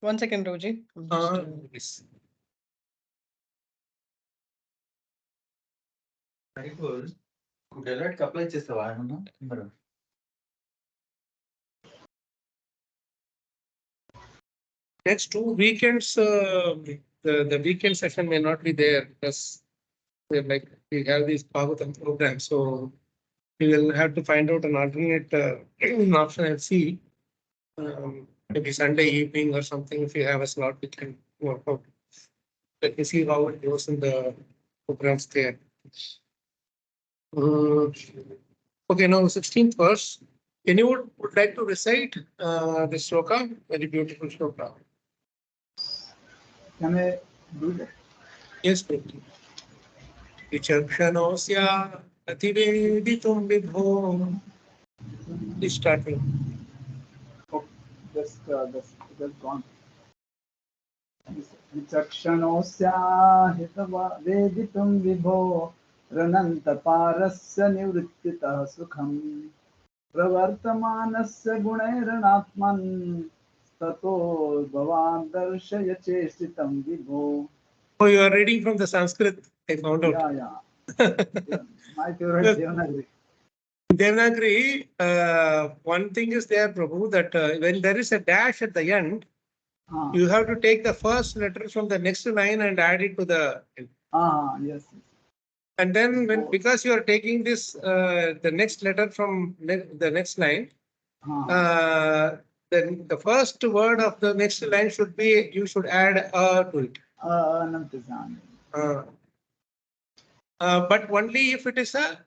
1 second, Roji. Yes. Very good. Delete apply చేస్తావా ఏమన్నా మరి Next 2 weekends, the weekend session may not be there because we have these Bhagavatam programs. So we will have to find out an alternate option and see. Maybe Sunday evening or something. If you have a slot, we can work out. Let me see how it goes in the programs there. Okay, now 16th verse. Anyone would like to recite the shloka? Very beautiful shloka. Can I do that? Yes, please. Vichakshanosya ativeditum vidho. Please start with. Oh, that's gone. विचक्षणोऽस्या हितवा वेदितुं विभो रनन्तपारस्य निवृत्तितः सुखम् प्रवर्तमानस्य गुणैरणात्मन् ततो भवान् दर्शय चेष्टितं विभो. Oh, you are reading from the Sanskrit, I found out. Yeah. My favorite Devanagari. Devanagari, one thing is there, Prabhu, that when there is a dash at the end, you have to take the first letter from the next line and add it to the end. Yes. And then because you are taking this, the next letter from the next line, then the first word of the next line should be, you should add a to it. But only if it is a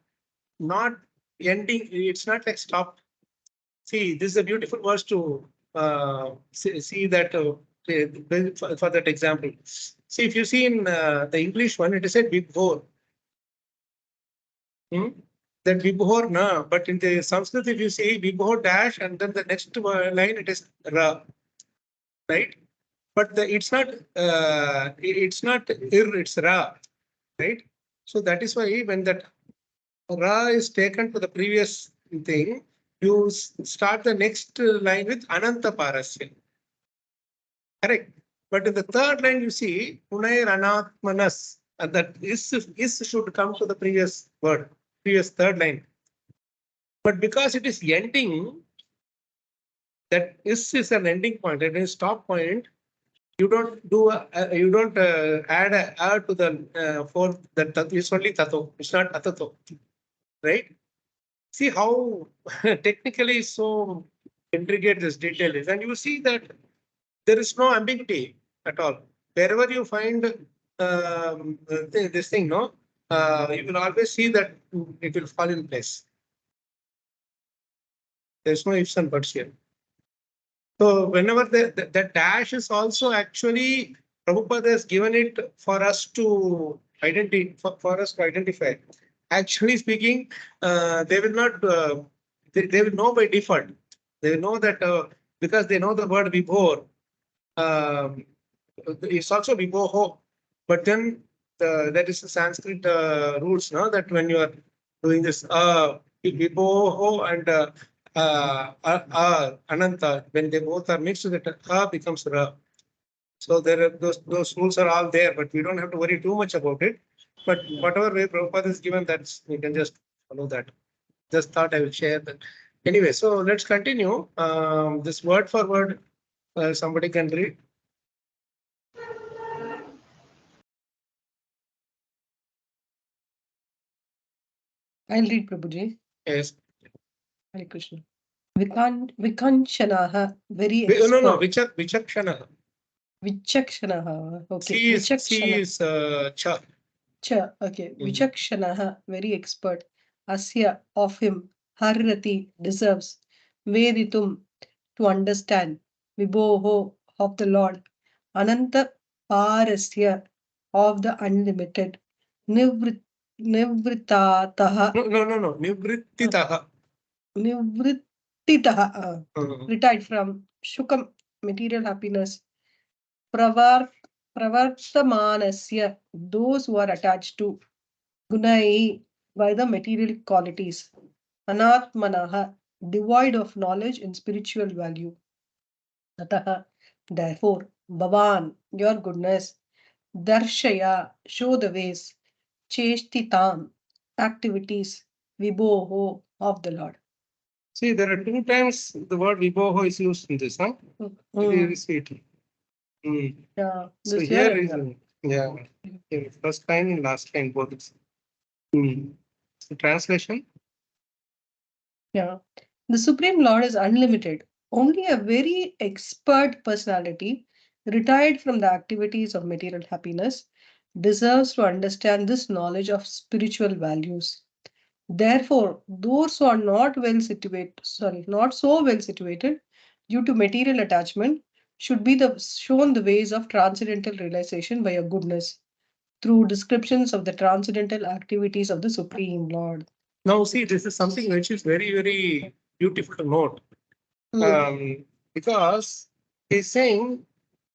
not ending, it's not like stop. See, this is a beautiful verse to see that for that example. See, if you see in the English one, it is said Vibhor. That Vibhor na, but in the Sanskrit, if you see Vibhor dash and then the next line, it is Ra, right? But it's not Ir, it's Ra, right? So that is why when that Ra is taken to the previous thing, you start the next line with Ananta Parasya. Correct. But in the third line, you see Punair Anatmanas, and that is should come to the previous word, previous third line. But because it is ending, that is an ending point, it is stop point. You don't do add a to the fourth. That is only tato. It's not atato, right? See how technically so intricate this detail is, and you see that there is no ambiguity at all. Wherever you find this thing, no, you will always see that it will fall in place. There's no ifs and buts here. So whenever the dash is also actually, Prabhupada has given it for us to identify. Actually speaking, they will not. They will know by default. They will know that because they know the word Vibhor. It's also Vibhoho, but then that is the Sanskrit rules, no? That when you are doing this Vibhoho and Ananta, when they both are mixed, that becomes Ra. So there are those rules are all there, but we don't have to worry too much about it. But whatever way Prabhupada is given, that's we can just follow that. Just thought I will share that. Anyway, so let's continue. This word for word, somebody can read. I'll read, Prabhuji. Yes. Hare Krishna. Vikanshanaha, very No, expert. Vichakshanaha. Vichakshanaha. Okay. She is Cha. Cha. Okay. Vichakshanaha, very expert. Asya, of him. Harrati, deserves. Veditum, to understand. Vibhoho, of the Lord. Ananta Parasya, of the unlimited. Nivritataha. No. Nivrittitaha. Nivrittitaha. Retired from Shukam, material happiness. Pravartamanasya, those who are attached to Gunai by the material qualities. Anatmanaha, devoid of knowledge and spiritual value. Tataha, Therefore, Bhavan, your goodness, Darshaya, show the ways, Cheshtitam, activities, Vibhoho of the Lord. See, there are two times the word vibhoho is used in this, huh? Very sweet. Yeah, So this here year, is, yeah, first line and last line both. So translation. yeah. The Supreme Lord is unlimited. Only a very expert personality, retired from the activities of material happiness, deserves to understand this knowledge of spiritual values. Therefore, those who are not so well situated due to material attachment, should be shown the ways of transcendental realization by a goodness through descriptions of the transcendental activities of the Supreme Lord. Now, see, this is something which is very, very beautiful to note. Because he's saying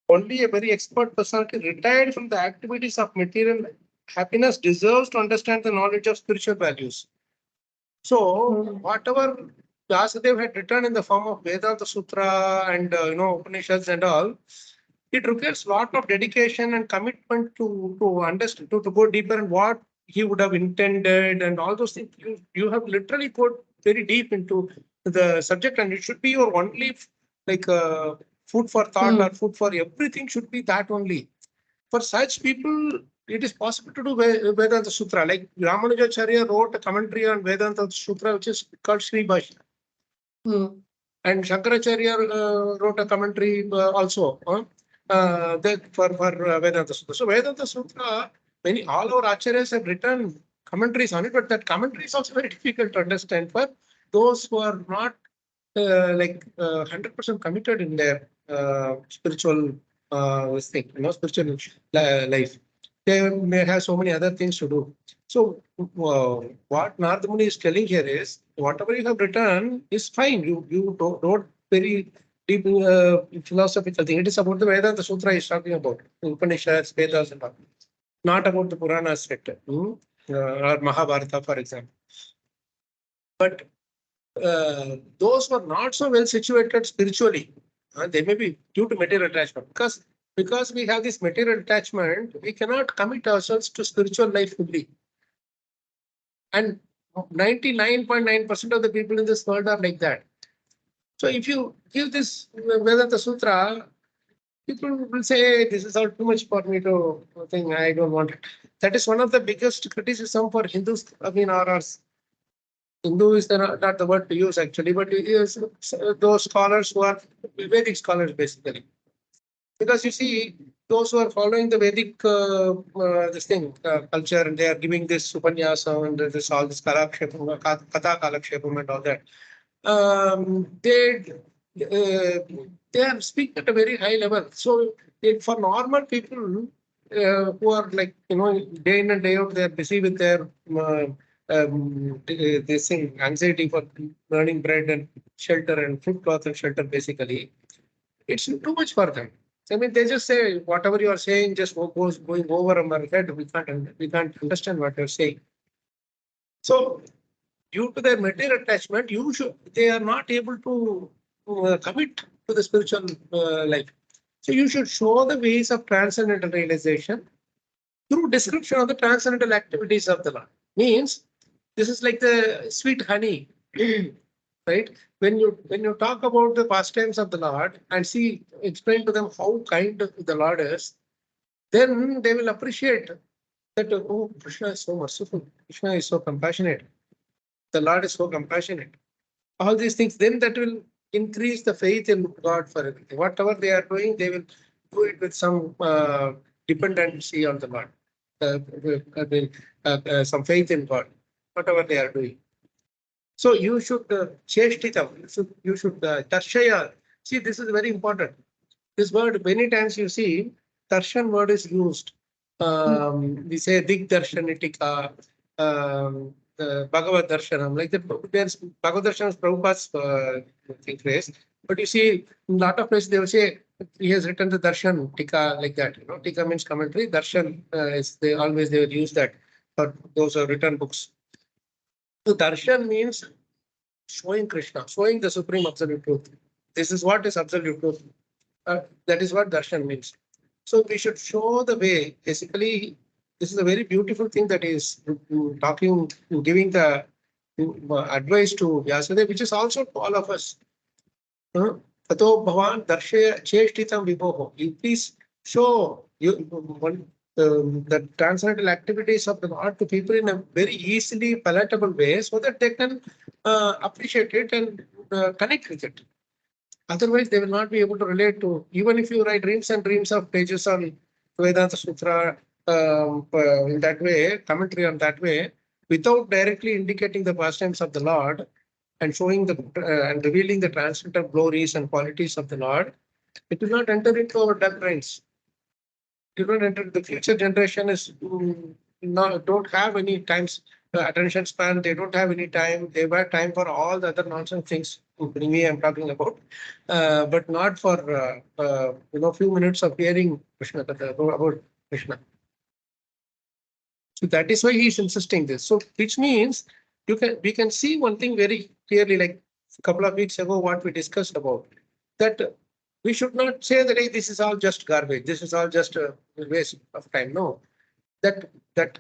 only a very expert personality retired from the activities of material happiness deserves to understand the knowledge of spiritual values. So, whatever Vyasadeva had written in the form of Vedanta Sutra and Upanishads and all, it requires a lot of dedication and commitment to understand, to go deeper in what he would have intended and all those things. You have literally got very deep into the subject, and it should be your only like food for thought or food for everything should be that only. For such people, it is possible to do Vedanta Sutra. Like Ramanujacharya wrote a commentary on Vedanta Sutra, which is called Sri Bhashya. And Shankaracharya wrote a commentary also for Vedanta Sutra. So Vedanta Sutra, all our acharyas have written commentaries on it, but that commentary is also very difficult to understand for those who are not 100% committed in their spiritual spiritual life. They may have so many other things to do. So what Narada Muni is telling here is whatever you have written is fine. You don't very deep philosophical thing. It is about the Vedanta Sutra is talking about Upanishads, Vedas, and all. Not about the Puranas sector or Mahabharata, for example. But those who are not so well situated spiritually, they may be due to material attachment. Because we have this material attachment, we cannot commit ourselves to spiritual life fully. And 99.9% of the people in this world are like that. So if you give this Vedanta Sutra, people will say, this is all too much for me to think, I don't want it. That is one of the biggest criticism for Hindus, or Hindu is not the word to use actually, but it is those scholars who are Vedic scholars basically. Because you see, those who are following the Vedic culture, and they are giving this upanyasa and this all this kalakshepam, katha kalakshepam and all that. They are speaking at a very high level. So for normal people who are like day in and day out, they are busy with their this thing, anxiety for earning bread and shelter and food, cloth and shelter. Basically, it's too much for them. I mean, they just say whatever you are saying just goes going over our head. We can't understand what you're saying. So, due to their material attachment, they are not able to commit to the spiritual life. So, you should show the ways of transcendental realization through description of the transcendental activities of the Lord. Means this is like the sweet honey, right? When you talk about the pastimes of the Lord and explain to them how kind the Lord is, then they will appreciate that Krishna is so merciful, Krishna is so compassionate, the Lord is so compassionate. All these things, then that will increase the faith in God for everything. Whatever they are doing, they will do it with some dependency on the Lord, some faith in God, whatever they are doing. So you should cheshtitam, you should tarshaya. See, this is very important. This word, many times you see, darshan word is used. We say dig darshanitika, Bhagavad Darshanam, like that. There's Bhagavad Darshanam is Prabhupada's phrase. But you see, in a lot of places they will say he has written the Darshan Tika like that. Tika means commentary. Darshan they will use that for those who have written books. So Darshan means showing Krishna, showing the supreme absolute truth. This is what is absolute truth. That is what darshan means. So we should show the way. Basically, this is a very beautiful thing that is talking, giving the advice to Vyasadeva, which is also to all of us. Tato bhavan darshaya cheshtitam vibhoho. You please show the transcendental activities of the Lord to people in a very easily palatable way so that they can appreciate it and connect with it. Otherwise, they will not be able to relate to, even if you write dreams and dreams of pages on Vedanta Sutra in that way, commentary on that way, without directly indicating the pastimes of the Lord and showing the and revealing the transcendental glories and qualities of the Lord, it will not enter into our dark brains. It will not enter. The future generation is not don't have any times attention span. They don't have any time. They have time for all the other nonsense things. Me, I'm talking about, but not for few minutes of hearing Krishna about Krishna. So that is why he is insisting this. So which means we can see one thing very clearly, like a couple of weeks ago, what we discussed about that we should not say that hey, this is all just garbage. This is all just a waste of time. No, that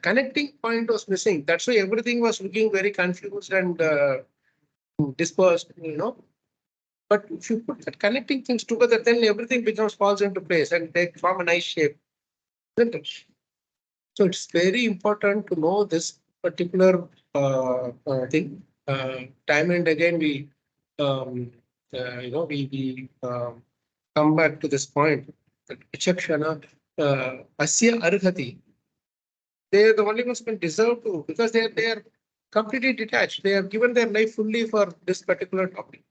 connecting point was missing. That's why everything was looking very confused and dispersed. But if you put that connecting things together, then everything falls into place and they form a nice shape. Isn't it? So it's very important to know this particular thing. Time and again, we come back to this point that Vichakshana, Asya Arhati, they are the only ones who can deserve to, because they are completely detached. They have given their life fully for this particular topic.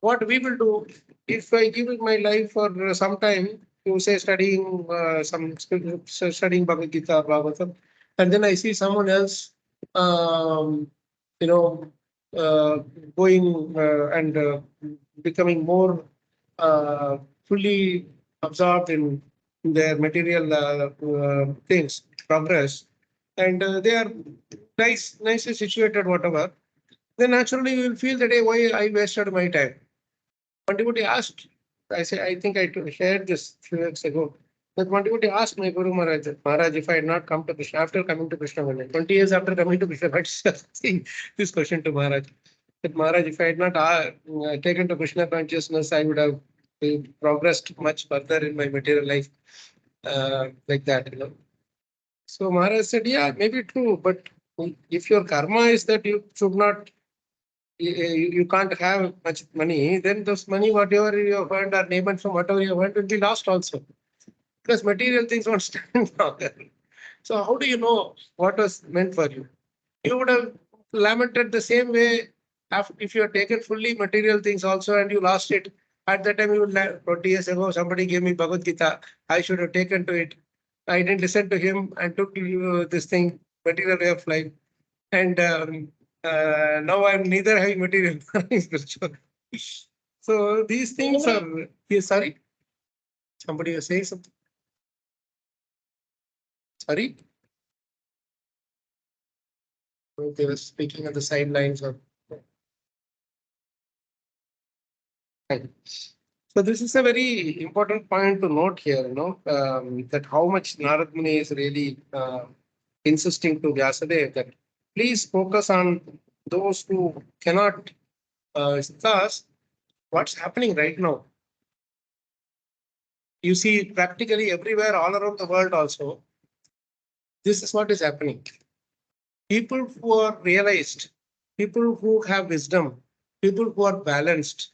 What we will do, if I give my life for some time to say studying studying Bhagavad Gita or Bhagavatam, and then I see someone else, um, you know, uh, going and becoming more fully absorbed in their material things, progress, and they are nicely situated, whatever. Then naturally you will feel that hey, why I wasted my time. One devotee asked, I think shared this few weeks ago, that one devotee asked my Guru Maharaj, Maharaj, if I had not come to Krishna, after coming to Krishna, 20 years after coming to Krishna, I was asking this question to Maharaj, that Maharaj, if I had not taken to Krishna consciousness, I would have progressed much further in my material life, like that. So Maharaj said, yeah, maybe true, but if your karma is that you should not you can't have much money, then those money, whatever you have earned or neighbors from whatever you have earned will be lost also. Because material things won't stand longer. So how do you know what was meant for you? You would have lamented the same way if you had taken fully material things also and you lost it. At that time, you would 20 years ago, somebody gave me Bhagavad Gita. I should have taken to it. I didn't listen to him and took this thing, material way of life. And now I'm neither having material nor having spiritual. So these things are. Yes, sorry. Somebody was saying something. Sorry. They were speaking on the sidelines or. Fine. So this is a very important point to note here, that how much Narad Muni is really insisting to Vyasadeva that please focus on those who cannot. Thus, what's happening right now? You see practically everywhere, all around the world also, this is what is happening. People who are realized, people who have wisdom, people who are balanced,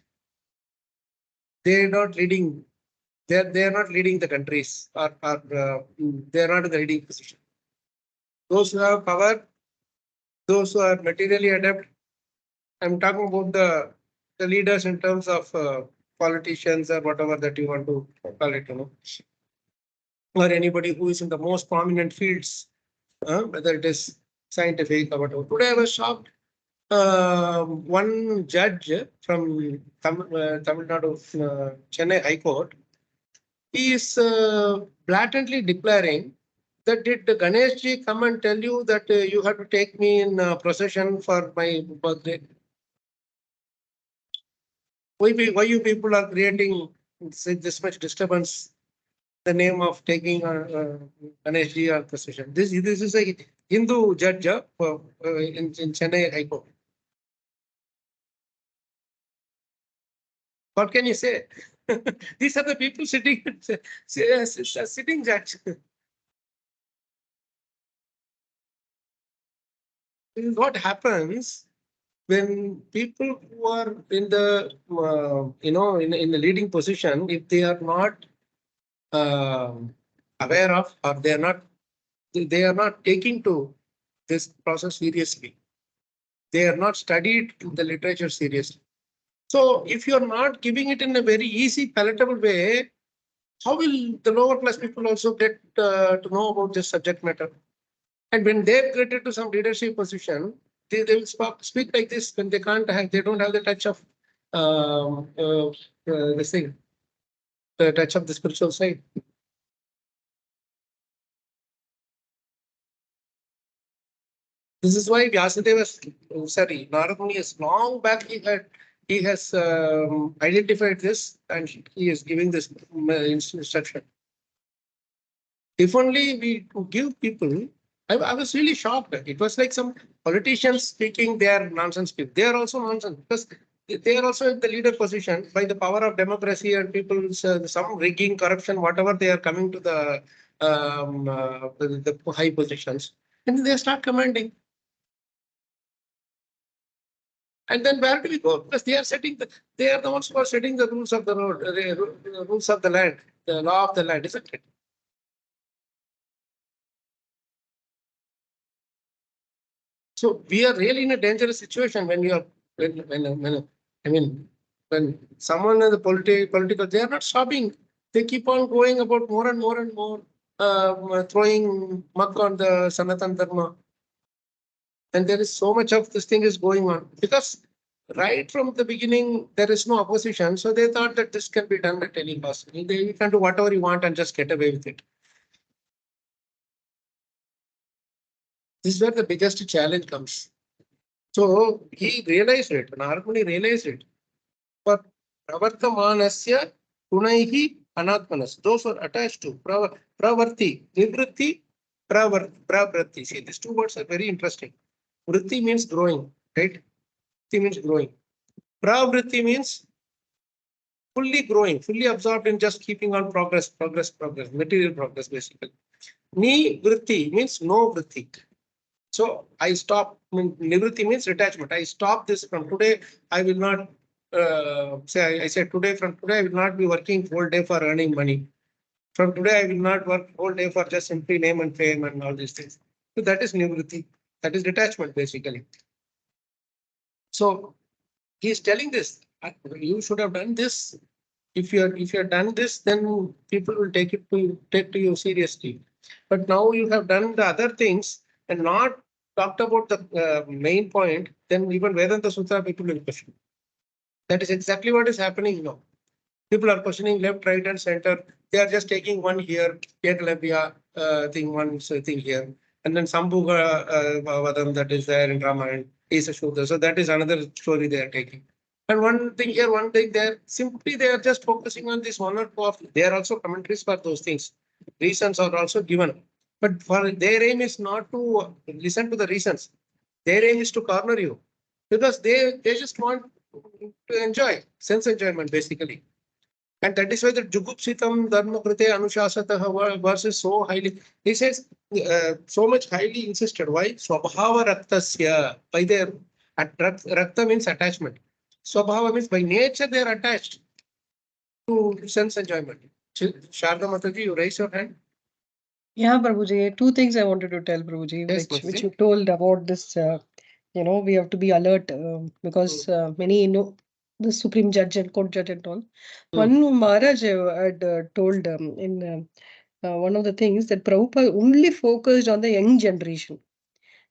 they're not leading, they're not leading the countries or they're not in the leading position. Those who have power, those who are materially adept, I'm talking about the leaders in terms of politicians or whatever that you want to call it, or anybody who is in the most prominent fields, whether it is scientific or whatever. Today I was shocked. One judge from Tamil Nadu, Chennai High Court, he is blatantly declaring that did Ganesh ji come and tell you that you have to take me in procession for my birthday? Why you people are creating say this much disturbance the name of taking an SG or position. This is a Hindu judge in Chennai High Court. What can you say? These are the people sitting sitting judge. This is what happens when people who are in the in the leading position, if they are not aware of, or they are not taking to this process seriously. They are not studied the literature seriously. So if you're not giving it in a very easy, palatable way, how will the lower class people also get to know about this subject matter? And when they get into some leadership position, they will speak like this when they don't have the touch of this thing, the touch of the spiritual side. This is why Vyasadeva, Narada Muni has long back he has identified this and he is giving this instruction. If only we give people, I was really shocked. It was like some politicians speaking their nonsense. They are also nonsense because they are also in the leader position by the power of democracy and people's some rigging, corruption, whatever they are coming to the high positions, and they start commanding. And then where do we go? Because they are the ones who are setting the rules of the road, the rules of the land, the law of the land, isn't it? So we are really in a dangerous situation when you are when I mean when someone in the political they are not stopping. They keep on going about more and more and more, throwing muck on the Sanatan Dharma. And there is so much of this thing is going on because right from the beginning there is no opposition, so they thought that this can be done at any cost. You can do whatever you want and just get away with it. This is where the biggest challenge comes. So he realized it. Narada Muni realized it. For pravartamanasya punaihi anatmanas, those who are attached to pravarti, nivritti, pravritti. See, these two words are very interesting. Vritti means growing, right? Vritti means growing. Pravritti means fully growing, fully absorbed in just keeping on progress, material progress, basically. Ni vritti means no vritti. So I stop. Nivritti means detachment. I stop this from today. I will not say. I said today. From today, I will not be working whole day for earning money. From today, I will not work whole day for just simply name and fame and all these things. So that is nivritti. That is detachment, basically. So he is telling this. You should have done this. If you have done this, then people will take to you seriously. But now you have done the other things and not talked about the main point. Then even Vedanta Sutra people will question. That is exactly what is happening now. People are questioning left, right, and center. They are just taking one here, Ketalabhya thing, one thing here, and then Sambhuga Vadam that is there in Ramayana is a Shudra. So that is another story they are taking. And one thing here, one thing there. Simply they are just focusing on this one or two of. They are also commentaries for those things. Reasons are also given, but for their aim is not to listen to the reasons. Their aim is to corner you because they just want to enjoy sense enjoyment basically. And that is why the Jugupsitam Dharma Krite Anushasatah verse is so highly, he says, so much highly insisted. Why? Swabhava Raktasya. By their Rakta means attachment. Swabhava means by nature they are attached to sense enjoyment. Sharda Mataji, you raise your hand. Yeah, Prabhuji, two things I wanted to tell Prabhuji, Yes, which Mataji. you told about this. We have to be alert because many, the Supreme Judge and Court Judge and all. One Maharaj had told in one of the things that Prabhupada only focused on the young generation.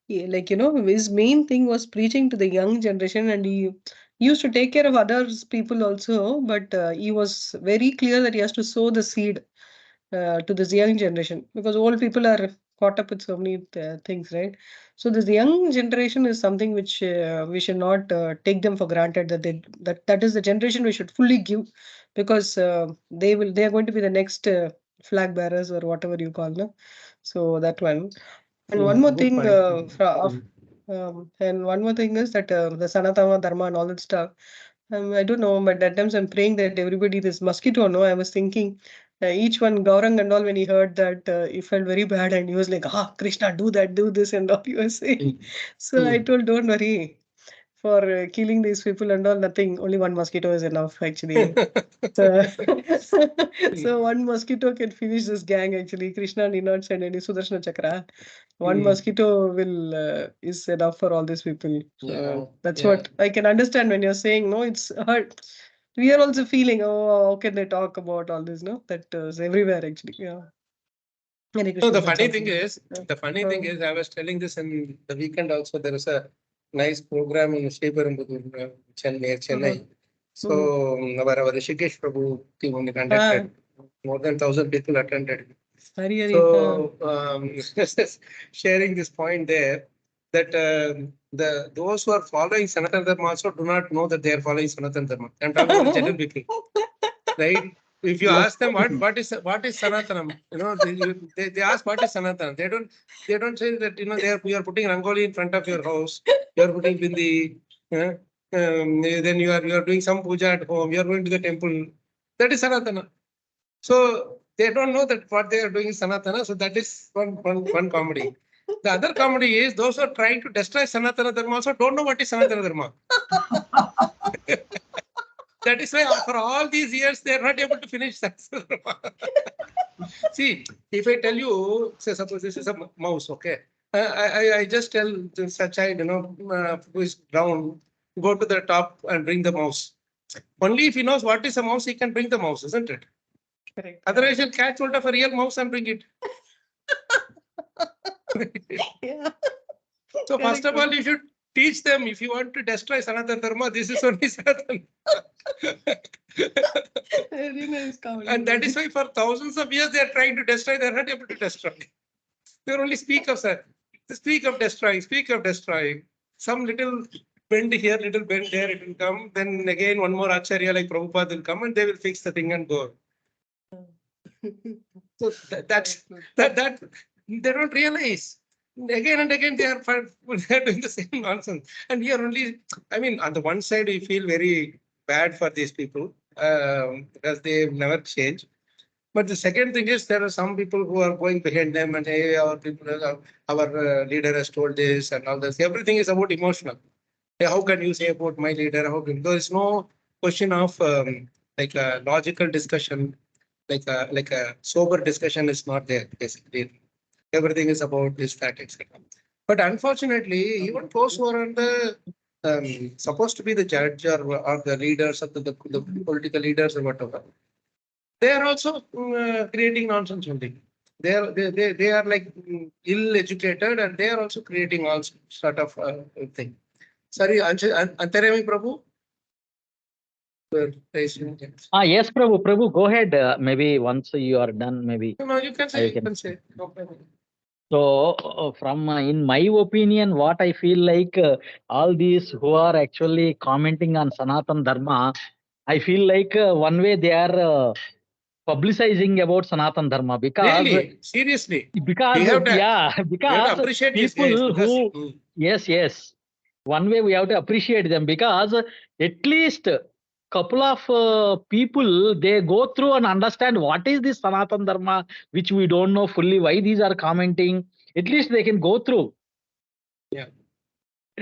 His main thing was preaching to the young generation, and he used to take care of others people also, but he was very clear that he has to sow the seed to this young generation because old people are caught up with so many things, right? So this young generation is something which we should not take them for granted, that that is the generation we should fully give, because they are going to be the next flag bearers or whatever you call them. So that one. And one more Good thing, point. and one more thing is that the Sanatana Dharma and all that stuff. I don't know, but at times I'm praying that everybody, this mosquito, no, I was thinking each one, Gaurang and all, when he heard that, he felt very bad and he was like, ah, Krishna, do that, do this, and all he was saying. So I told, don't worry, for killing these people and all, nothing, only one mosquito is enough, actually. So, so one mosquito can finish this gang, actually. Krishna need not send any Sudarshana Chakra. One mosquito will is enough for all these people. So Yeah, that's yeah. what I can understand when you're saying, no, it's hurt. We are also feeling, oh, how can they talk about all this? No, that is everywhere, actually. Yeah. Hare No, Krishna, the that's funny all thing from me. is, Yeah. the funny thing is, I was telling this in the weekend also. There is a nice program in Sriperumbudur, Chennai. Mhm. So our Rishikesh Prabhu team only Ah, conducted. More than 1,000 people attended. Hari Hari. So sharing this point there, that those who are following Sanatana Dharma also do not know that they are following Sanatana Dharma. I'm talking about the general people, right? If you ask them what is Sanatanam, they ask what is Sanatana. They don't say that you are putting rangoli in front of your house, you are putting bindi, uh, then you are doing some puja at home, you are going to the temple. That is Sanatana. So they don't know that what they are doing is Sanatana. So that is one comedy. The other comedy is those who are trying to destroy Sanatana Dharma also don't know what is Sanatana Dharma. That is why for all these years they are not able to finish Sanatana Dharma. See, if I tell you, say suppose this is a mouse, okay? I just tell this a child, who is down, go to the top and bring the mouse. Only if he knows what is a mouse, he can bring the mouse, isn't it? Correct. Otherwise, he'll catch hold of a real mouse and bring it. Yeah. So first Correct. of all, you should teach them if you want to destroy Sanatana Dharma, this is only Sanatana. Very nice comedy. And that is why for thousands of years they are trying to destroy, they are not able to destroy. They only speak of destroying, speak of destroying. Some little bend here, little bend there, it will come. Then again, one more Acharya like Prabhupada will come and they will fix the thing and go. So that they don't realize. Again and again, they are doing the same nonsense. And we are only, I mean, on the one side, we feel very bad for these people because they never change. But the second thing is there are some people who are going behind them and hey, our leader has told this and all this. Everything is about emotional. Hey, how can you say about my leader? There is no question of like a logical discussion, like a sober discussion is not there. Basically, everything is about this, that, etc. But unfortunately, even those who are on the supposed to be the judge or the leaders of the political leaders or whatever, they are also creating nonsense only. They are like ill educated and they are also creating all sort of thing. Sorry, Antarami Prabhu. Yes, Prabhu. Prabhu, go ahead. Maybe once you are done, maybe No, you can say. I You can. can say. No problem. So, from in my opinion, what I feel like all these who are actually commenting on Sanatan Dharma, I feel like one way they are publicizing about Sanatan Dharma Really, seriously, because we have to yeah, we have to because appreciate these guys people because who yes, one way we have to appreciate them because at least couple of people they go through and understand what is this Sanatan Dharma, which we don't know fully why these are commenting. At least they can go through yeah.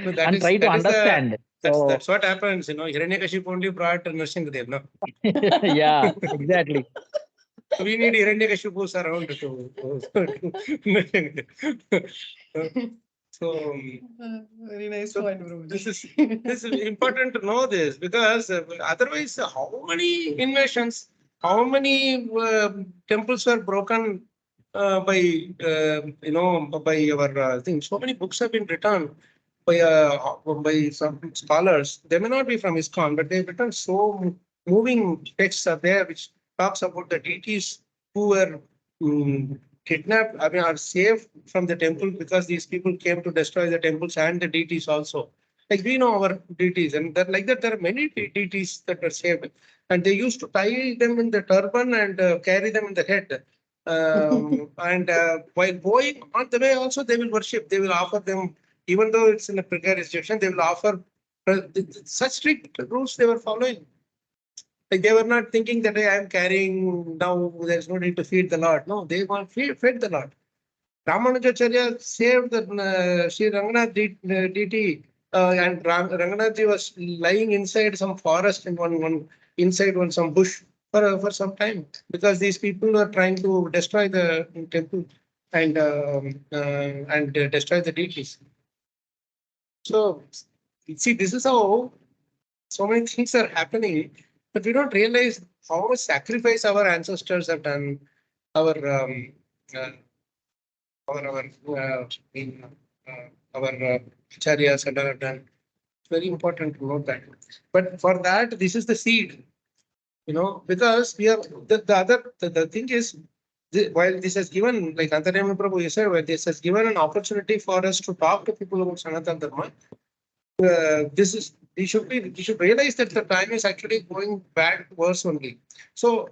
So that and is try to that is the understand. that's So that's what happens. Hiranyakashipu only brought Nrsimhadev. No, yeah, exactly. we need Hiranyakashipus around so. Very nice So point, bro. this is important to know this because otherwise, how many invasions, how many temples were broken by our thing. So many books have been written by some scholars. They may not be from ISKCON, but they've written so moving texts are there which talks about the deities who were kidnapped, I mean, are saved from the temple because these people came to destroy the temples and the deities also. Like we know our deities, and that like that there are many deities that were saved, and they used to tie them in the turban and carry them in the head. And while going on the way, also they will worship. They will offer them, even though it's in a precarious situation, they will offer such strict rules they were following. Like they were not thinking that hey, I am carrying now. There's no need to feed the Lord. No, they want fed the Lord. Ramanujacharya saved the Sri Ranganath deity, and Ranganathji was lying inside some forest in one inside one some bush for some time because these people were trying to destroy the temple and destroy the deities. So see, this is how so many things are happening, but we don't realize how much sacrifice our ancestors have done. Our uh, in our acharyas have done. It's very important to note that. But for that, this is the seed, because we are the thing is, while this has given, like Antarayana Prabhu, you said, while this has given an opportunity for us to talk to people about Sanatana Dharma, we should realize that the time is actually going back worse only. So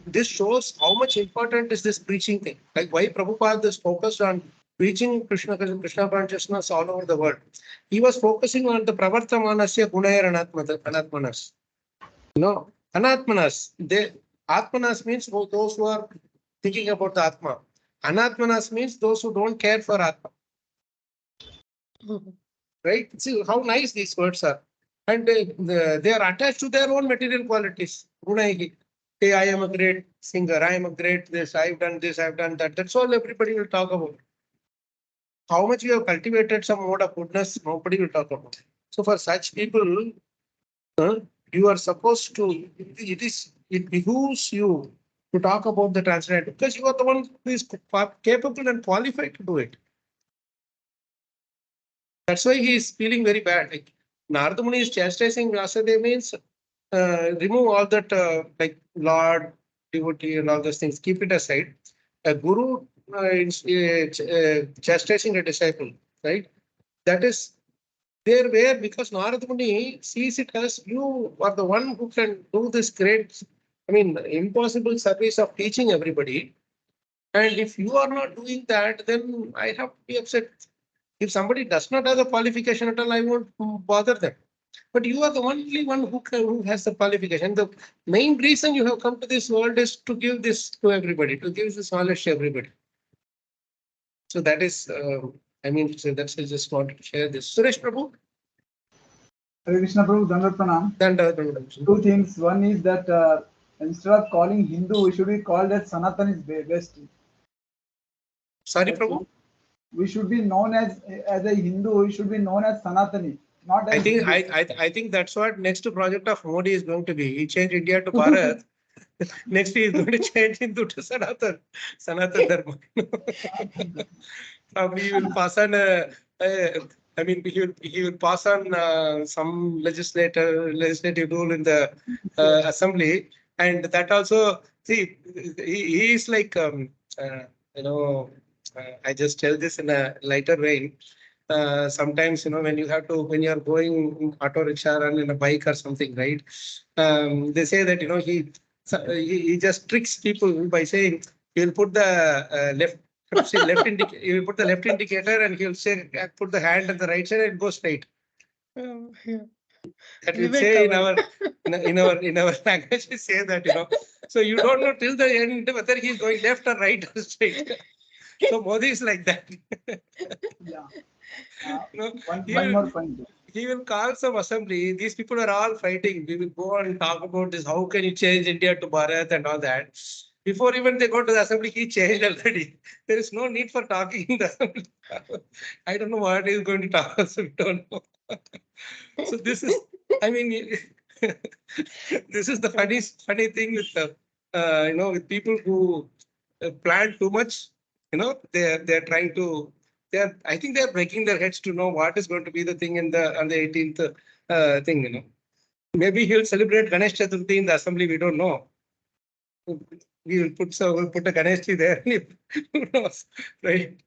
this shows how much important is this preaching thing. Like why Prabhupada is focused on preaching Krishna consciousness all over the world. He was focusing on the pravartamanasya gunayar anatmanas. Anatmanas. Atmanas means those who are thinking about the Atma. Anatmanas means those who don't care for Atma. Right? See how nice these words are. And they are attached to their own material qualities. Hey, I am a great singer. I am a great this. I've done this. I've done that. That's all everybody will talk about. How much you have cultivated some mode of goodness, nobody will talk about. So for such people, you are supposed to. It behooves you to talk about the transcendental because you are the one who is capable and qualified to do it. That's why he is feeling very bad. Like Narada Muni is chastising Vyasadeva means remove all that like Lord, devotee, and all those things. Keep it aside. A guru is chastising a disciple, right? That is there where because Narada Muni sees it as you are the one who can do this great, impossible service of teaching everybody. And if you are not doing that, then I have to be upset. If somebody does not have the qualification at all, I won't bother them. But you are the only one who has the qualification. The main reason you have come to this world is to give this to everybody, to give this knowledge to everybody. So that is, so that's I just wanted to share this. Suresh Prabhu? Hare Krishna Prabhu, Dandavat Pranam. Two things. One is that instead of calling Hindu, we should be called as Sanatan is best. Sorry, Prabhu? We should be known as a Hindu. We should be known as Sanatani, not as. I think that's what next project of Modi is going to be. He changed India to Bharat. Next he is going to change Hindu to Sanatan Dharma. Probably he will pass on. He will pass on some legislative rule in the assembly, and that also. See, he is like I just tell this in a lighter vein. Sometimes when you are going in auto rickshaw and in a bike or something, right? They say that he just tricks people by saying he'll put the left he will put the left indicator and he'll say put the hand on the right side and go straight. That will say in our language we say that so you don't know till the end whether he's going left or right or straight. So Modi is like that. Yeah. One more point. He will call some assembly. These people are all fighting. We will go and talk about this. How can you change India to Bharat and all that? Before even they go to the assembly, he changed already. There is no need for talking in the assembly. I don't know what he is going to talk. So we don't know. So this is, this is the funny thing with with people who plan too much. They're trying to. I think they're breaking their heads to know what is going to be the thing on the 18th thing. Maybe he'll celebrate Ganesh Chaturthi in the assembly. We don't know. we will put a Ganesh tree there. Who knows, right?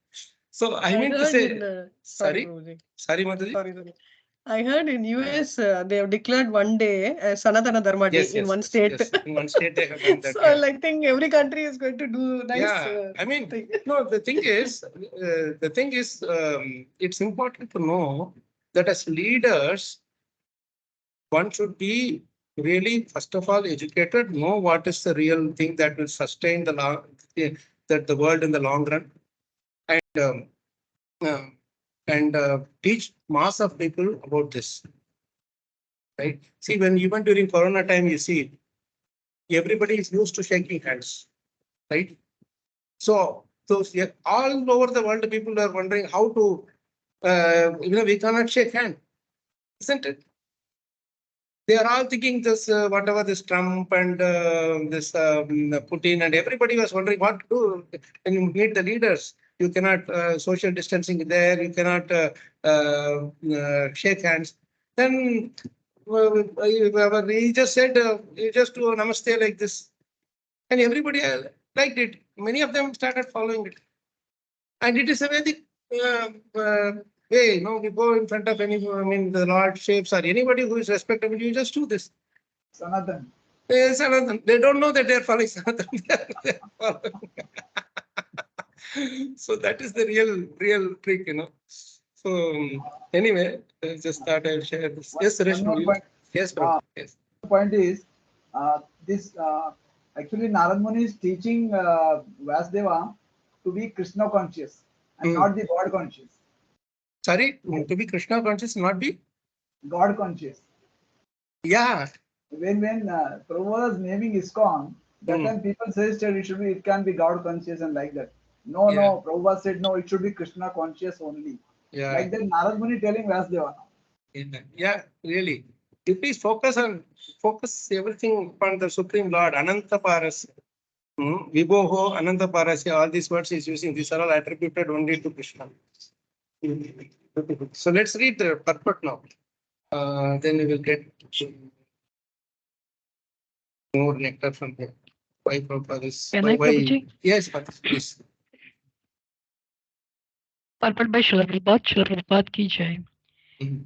So I mean to say, sorry, Mataji. Sorry. I heard in US they have declared one day Sanatana Dharma Day in one state. Yes. In one state they have done that. So I think every country is going to do nice. Yeah, I mean, no. The thing is, it's important to know that as leaders, one should be really, first of all, educated, know what is the real thing that will sustain the world in the long run, and teach mass of people about this. Right? See, when even during Corona time, you see everybody is used to shaking hands, right? So those all over the world, people are wondering how to, we cannot shake hand, isn't it? They are all thinking this, whatever this Trump and this Putin and everybody was wondering what to do when you meet the leaders. You cannot social distancing there. You cannot shake hands. Then he just said, you just do a namaste like this. And everybody liked it. Many of them started following it. And it is a very way, we go in front of the Lord shapes or anybody who is respectable, you just do this. Sanatan. Sanatan. They don't know that they are following Sanatan. So that is the real trick, So anyway, I just thought I'll share this. Yes, Suresh. Yes, bro. Yes. The point is, this actually Narad Muni is teaching Vasudeva to be Krishna conscious and not the God conscious. Sorry, to be Krishna conscious, not be God conscious. Yeah. When Prabhupada was naming ISKCON, that time people suggested it can be God conscious and like that. No, Prabhupada said no, it should be Krishna conscious only. Yeah. Like that Narad Muni telling Vasudeva now. Yeah, really. You please focus everything upon the Supreme Lord, Ananta Parasya. Vibhoho, Ananta Parasya, all these words he's using, these are all attributed only to Krishna. So let's read the purport now. Then we will get more nectar from here. Why Prabhupada is? Why? Yes, please. Purport by Srila Prabhupada ki jai.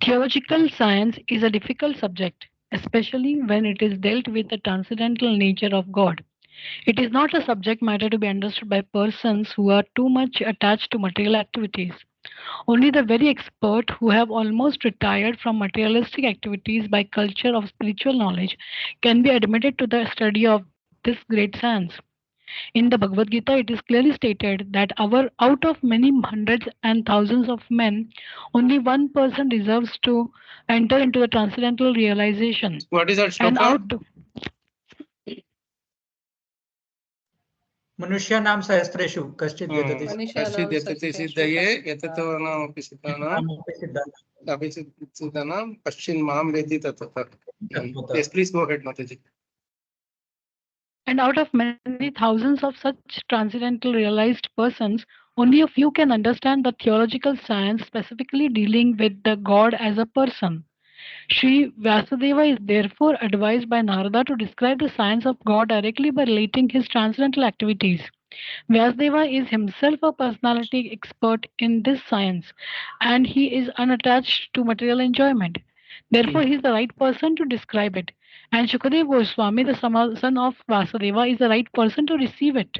Theological science is a difficult subject, especially when it is dealt with the transcendental nature of God. It is not a subject matter to be understood by persons who are too much attached to material activities. Only the very expert who have almost retired from materialistic activities by culture of spiritual knowledge can be admitted to the study of this great science. In the Bhagavad Gita, it is clearly stated that out of many hundreds and thousands of men, only one person deserves to enter into the transcendental realization. What is that shloka? मनुष्याणां सहस्रेषु कश्चित् यतते सिद्धये यततो नामपि सिद्धानां पश्चिन् मां वेति तत्. Yes, please go ahead, Mataji. And out of many thousands of such transcendental realized persons, only a few can understand the theological science specifically dealing with the God as a person. Sri Vasudeva is therefore advised by Narada to describe the science of God directly by relating his transcendental activities. Vasudeva is himself a personality expert in this science, and he is unattached to material enjoyment. Therefore, he is the right person to describe it. And Shukadeva Goswami, the son of Vasudeva, is the right person to receive it.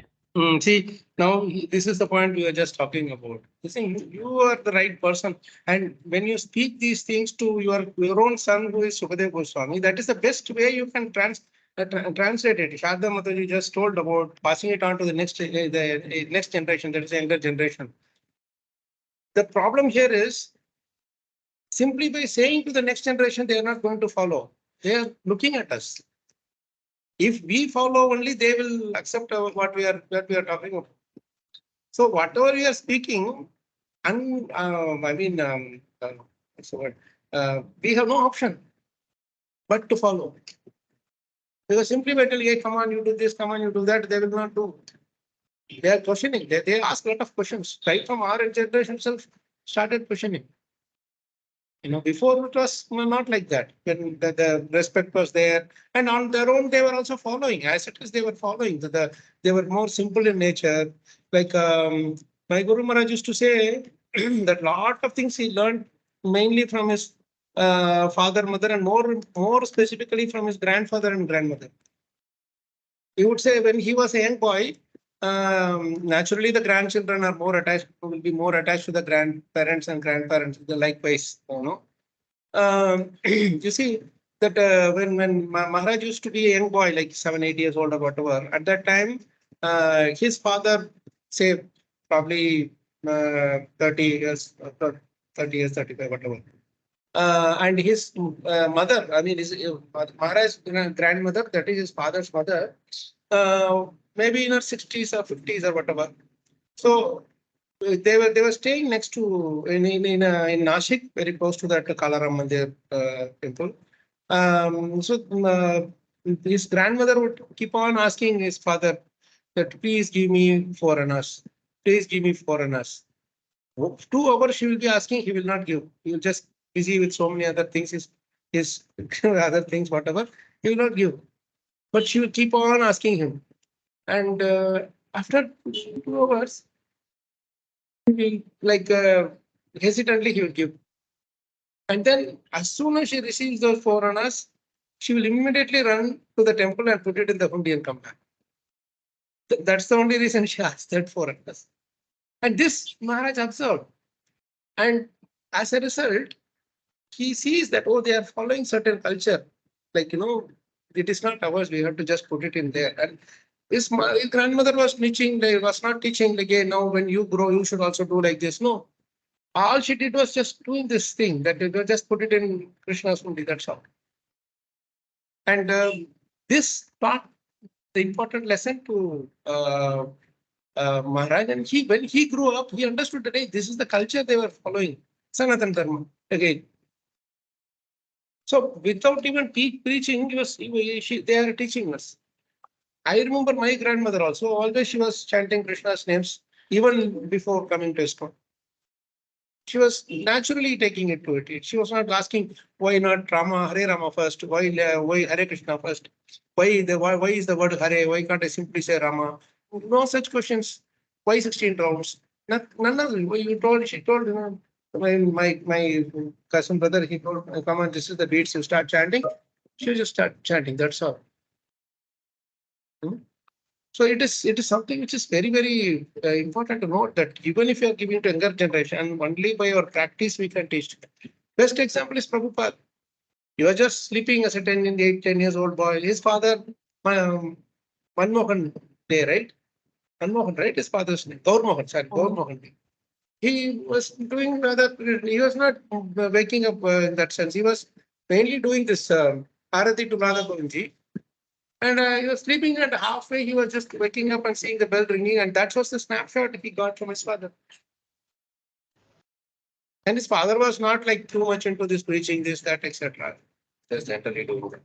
See, now this is the point we were just talking about. You are the right person. And when you speak these things to your own son, who is Shukadeva Goswami, that is the best way you can translate it. Sharda Mataji just told about passing it on to the next generation, that is the younger generation. The problem here is simply by saying to the next generation, they are not going to follow. They are looking at us. If we follow only, they will accept what we are talking about. So whatever we are speaking, we have no option but to follow. Because simply by telling, hey, come on, you do this, come on, you do that, they will not do. They are questioning. They ask a lot of questions. Right from our generation itself started questioning. Before it was not like that. When the respect was there, and on their own they were also following. As it is, they were following. They were more simple in nature. Like my Guru Maharaj used to say that lot of things he learned mainly from his father, mother, and more specifically from his grandfather and grandmother. He would say when he was a young boy, naturally the grandchildren are will be more attached to the grandparents and grandparents. Likewise, you see that when Maharaj used to be a young boy, like 7, 8 years old or whatever, at that time, his father, say probably 30 years, 30 years, 35, whatever. And his mother, I mean, his Maharaj's grandmother, that is his father's mother, maybe in her 60s or 50s or whatever. So they were staying next to in Nashik, very close to that Kalaram Mandir temple. So his grandmother would keep on asking his father that please give me 4 annas, please give me 4 annas. 2 hours she will be asking, he will not give. He will just busy with so many other things, his other things, whatever. He will not give. But she will keep on asking him. And after 2 hours, he will hesitantly he will give. And then as soon as she receives those 4 annas, she will immediately run to the temple and put it in the hundi and come back. That's the only reason she asked that 4 annas. And this Maharaj observed. And as a result, he sees that, oh, they are following certain culture. It is not ours. We have to just put it in there. And his grandmother was not teaching, like, hey, now when you grow, you should also do like this. No. All she did was just doing this thing, that they just put it in Krishna's hundi, that's all. And this taught the important lesson to Maharaj. And when he grew up, he understood that, hey, this is the culture they were following. Sanatana Dharma, again. So without even preaching, they are teaching us. I remember my grandmother also, always she was chanting Krishna's names, even before coming to ISKCON. She was naturally taking it to it. She was not asking why not Hare Rama first, why Hare Krishna first, why is the word Hare, why can't I simply say Rama? No such questions. Why 16 rounds? None of them. She told, my cousin brother, he told, come on, this is the beats, you start chanting. She just start chanting, that's all. So it is something which is very, very important to note, that even if you are giving to younger generation, only by your practice we can teach. Best example is Prabhupada. You are just sleeping as a 10 years old boy. His father, Manmohan Day, right? Manmohan, right? His father's name. Gaurmohan, sorry, Gaurmohan Day. He was doing he was not waking up in that sense. He was mainly doing this Arati to Radha Govindji. And he was sleeping, and halfway he was just waking up and seeing the bell ringing, and that was the snapshot he got from his father. And his father was not like too much into this preaching, this, that, etc. Just generally doing that.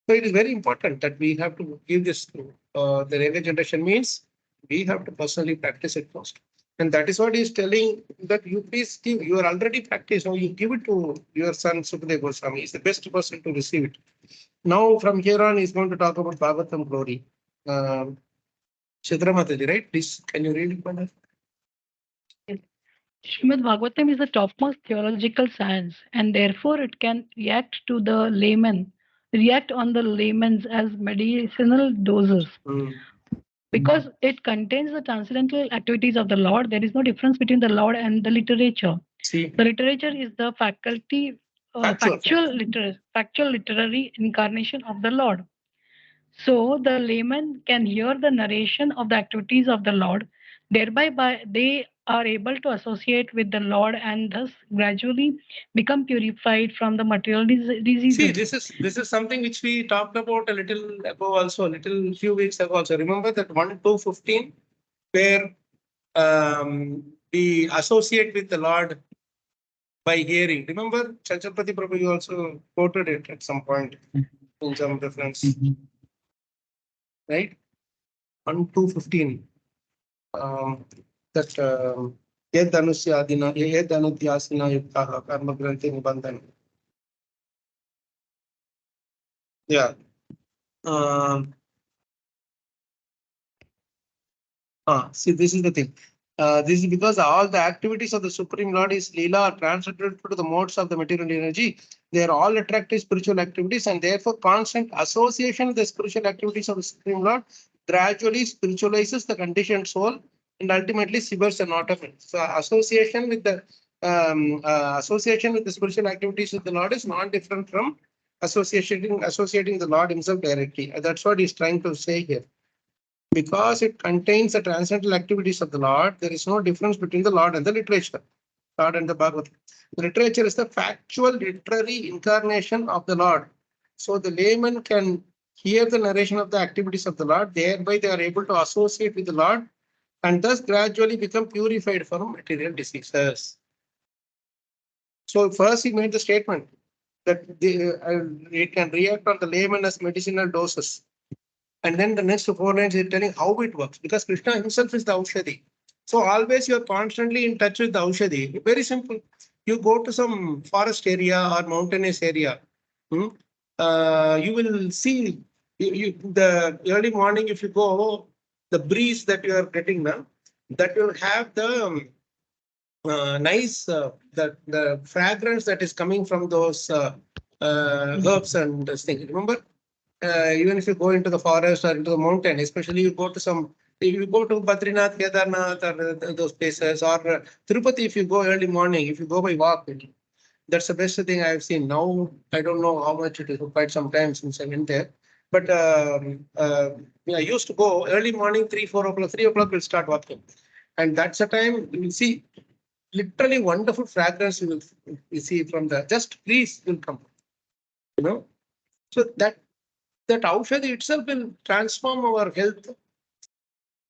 So it is very important that we have to give this to the younger generation. Means we have to personally practice it first. And that is what he is telling, that you please give. You are already practiced. Now you give it to your son Sukadeva Goswami. He is the best person to receive it. Now, from here on, he's going to talk about Bhagavatam glory. Chitra Mataji, right? Please, can you read it, Mother? Srimad Bhagavatam is the topmost theological science, and therefore it can react on the layman's as medicinal doses. Because it contains the transcendental activities of the Lord, there is no difference between the Lord and the literature. See. The literature is the factual literary incarnation of the Lord. So the layman can hear the narration of the activities of the Lord, thereby they are able to associate with the Lord and thus gradually become purified from the material diseases. See, this is something which we talked about a little ago also, few weeks ago also. Remember that 1-2-15, where we associate with the Lord by hearing. Remember, Chachalpati Prabhu, you also quoted it at some point in some reference. Right? 1-2-15. That Yed Anusyadina, Yed Anudyasina Yuktaha, Karma Granthi Nibandhana. Yeah. See, this is the thing. This is because all the activities of the Supreme Lord is Leela are transcendental to the modes of the material energy. They are all attractive spiritual activities, and therefore constant association with the spiritual activities of the Supreme Lord gradually spiritualizes the conditioned soul and ultimately severs the knot of it. So association with the spiritual activities of the Lord is not different from associating the Lord himself directly. That's what he's trying to say here. Because it contains the transcendental activities of the Lord, there is no difference between the Lord and the literature. Lord and the Bhagavad. The literature is the factual literary incarnation of the Lord. So the layman can hear the narration of the activities of the Lord, thereby they are able to associate with the Lord and thus gradually become purified from material diseases. So first he made the statement that it can react on the layman as medicinal doses. And then the next 4 lines is telling how it works, because Krishna himself is the Aushadhi. So always you are constantly in touch with the Aushadhi. Very simple. You go to some forest area or mountainous area, you will see the early morning, if you go, the breeze that you are getting now, that will have the nice the fragrance that is coming from those herbs and this thing. Remember, even if you go into the forest or into the mountain, especially you go to if you go to Badrinath, Kedarnath, or those places, or Tirupati, if you go early morning, if you go by walk, that's the best thing I have seen. Now I don't know how much it is, quite some time since I went there. But I used to go early morning, 3-4 o'clock. 3 o'clock we'll start walking, and that's the time you will see literally wonderful fragrance. You see from the just breeze will come. So that Aushadhi itself will transform our health.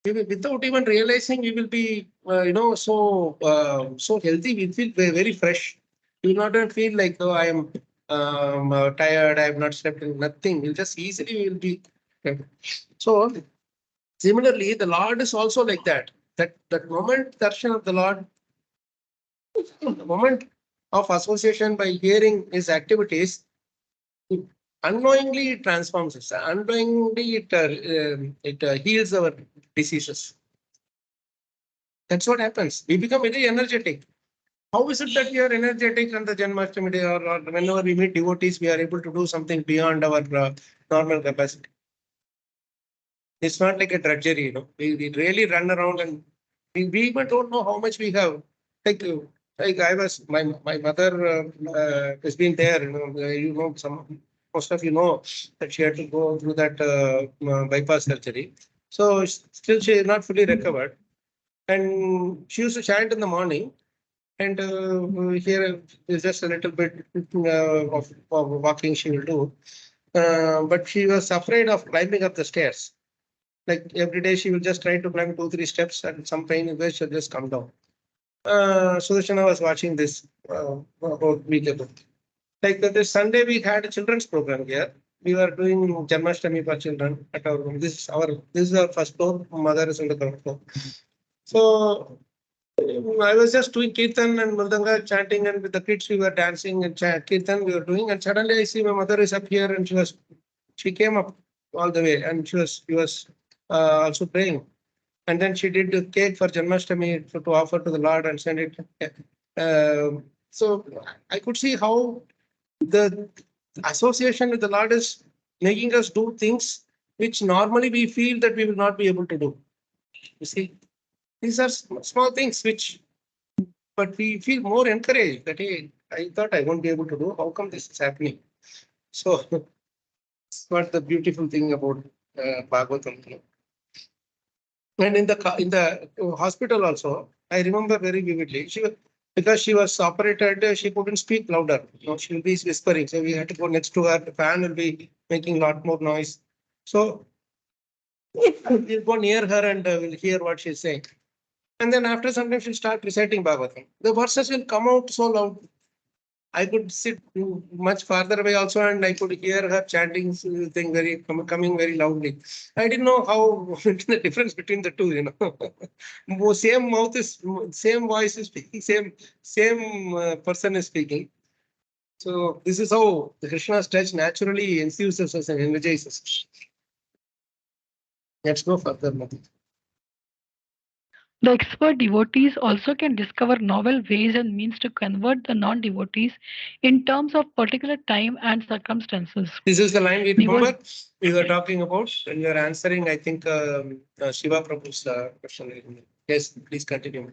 Without even realizing, we will be, so healthy. We feel very fresh. You will not feel like, oh, I am tired. I have not slept. Nothing. You'll just easily will be. So similarly, the Lord is also like that. That moment darshan of the Lord, the moment of association by hearing his activities, unknowingly it transforms us. Unknowingly it heals our diseases. That's what happens. We become very energetic. How is it that we are energetic on the Janmashtami day, or whenever we meet devotees, we are able to do something beyond our normal capacity? It's not like a drudgery, We really run around and we even don't know how much we have. Like I was, my mother has been there, most of you know that she had to go through that bypass surgery. So still she is not fully recovered. And she used to chant in the morning. And here is just a little bit of walking she will do. But she was afraid of climbing up the stairs. Like every day she will just try to climb 2-3 steps, and some pain in there she'll just come down. Sudarshana was watching this about a week ago. Like this Sunday we had a children's program here. We were doing Janmashtami for children at our room. This is our first floor. Mother is on the ground floor. So I was just doing kirtan and mridanga chanting, and with the kids we were dancing and kirtan we were doing, and suddenly I see my mother is up here, and she came up all the way, and she was also praying, and then she did the cake for Janmashtami to offer to the Lord and send it. So I could see how the association with the Lord is making us do things which normally we feel that we will not be able to do. You see, these are small things but we feel more encouraged that, hey, I thought I won't be able to do. How come this is happening? So it's what the beautiful thing about Bhagavatam. And in the hospital also, I remember very vividly. Because she was operated, she couldn't speak louder. She will be whispering. So we had to go next to her. The fan will be making a lot more noise. So we'll go near her and we'll hear what she's saying. And then after some time, she'll start reciting Bhagavatam. The verses will come out so loud. I could sit much farther away also, and I could hear her chanting thing coming very loudly. I didn't know how the difference between the two. Same mouth is same voice is speaking, same person is speaking. So this is how the Krishna's touch naturally ensues us and energizes us. Let's go further, Mati. The expert devotees also can discover novel ways and means to convert the non-devotees in terms of particular time and circumstances. This is the line we remember we were talking about when you are answering, I think, Shiva Prabhu's question. Yes, please continue.